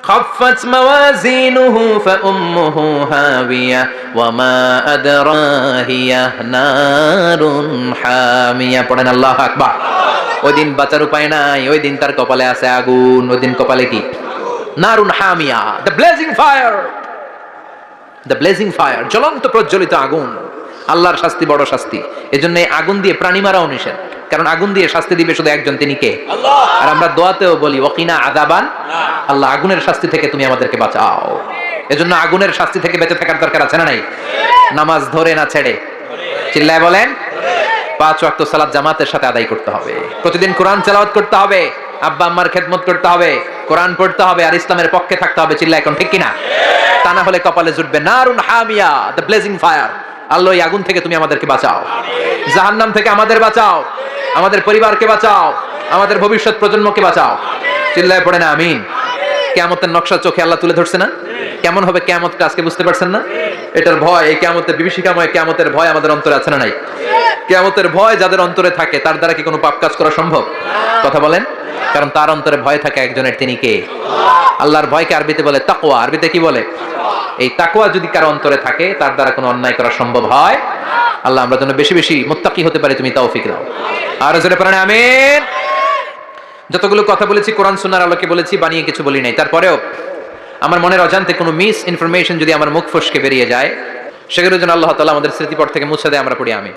খাফফাত মাওয়াজিনুহু ফাউম্মুহু হাবিয়া ওয়া মা আদরাহিয়া নারুন হামিয়া। পড়েন আল্লাহু আকবার। ওই দিন বাঁচার উপায় নাই, ওই দিন তার কপালে আছে আগুন। ওই দিন কপালে কি? নারুন হামিয়া, the blazing fire, the blazing fire, জ্বলন্ত প্রজ্বলিত আগুন। আল্লাহর শাস্তি বড় শাস্তি। এজন্য এই আগুন দিয়ে প্রাণী মারাও নিষেধ, কারণ আগুন দিয়ে শাস্তি দিবে শুধু একজন, তিনি কে? আল্লাহ। আর আমরা দোয়াতেও বলি ওয়াকিনা আযাবান, আল্লাহ আগুনের শাস্তি থেকে তুমি আমাদেরকে বাঁচাও। এজন্য আগুনের শাস্তি থেকে বেঁচে থাকার দরকার আছে না নাই? নামাজ ধরে না ছেড়ে, চিল্লায় বলেন। 5 ওয়াক্ত সালাত জামাতের সাথে আদায় করতে হবে, প্রতিদিন কোরআন তেলাওয়াত করতে হবে, আব্বা আম্মার খেদমত করতে হবে, কোরআন পড়তে হবে, আর ইসলামের পক্ষে থাকতে হবে। চিল্লা এখন ঠিক কিনা? তা না হলে কপালে জুটবে নারুন হামিয়া, দ্য ব্লেজিং ফায়ার। আল্লাহ এই আগুন থেকে তুমি আমাদেরকে বাঁচাও, জাহান্নাম থেকে আমাদের বাঁচাও, আমাদের পরিবারকে বাঁচাও, আমাদের ভবিষ্যৎ প্রজন্মকে বাঁচাও। চিল্লায় পড়ে না আমিন। কিয়ামতের নকশা চোখে আল্লাহ তুলে ধরছে না? কেমন হবে কিয়ামতটা আজকে বুঝতে পারছেন না? এটার ভয়, এই কিয়ামতের বিভীষিকাময় কিয়ামতের ভয় আমাদের অন্তরে আছে না নাই? কিয়ামতের ভয় যাদের অন্তরে থাকে তার দ্বারা কি কোনো পাপ কাজ করা সম্ভব? কথা বলেন। কারণ তার অন্তরে ভয় থাকে একজনের, তিনি কে? আল্লাহর ভয়কে আরবিতে বলে তাকওয়া। আরবিতে কি বলে? এই তাকওয়া যদি কারো অন্তরে থাকে তার দ্বারা কোনো অন্যায় করা সম্ভব হয়। আল্লাহ আমরা যেন বেশি বেশি মুত্তাকি হতে পারি, তুমি তৌফিক দাও। আর জোরে পড়েন আমিন। যতগুলো কথা বলেছি কোরআন সুন্নাহর আলোকে বলেছি, বানিয়ে কিছু বলি নাই। তারপরেও আমার মনের অজান্তে কোনো মিস ইনফরমেশন যদি আমার মুখ ফসকে বেরিয়ে যায়, সেগুলো যেন আল্লাহ তাআলা আমাদের স্মৃতিপট থেকে মুছে দেয়। আমরা পড়ি আমিন।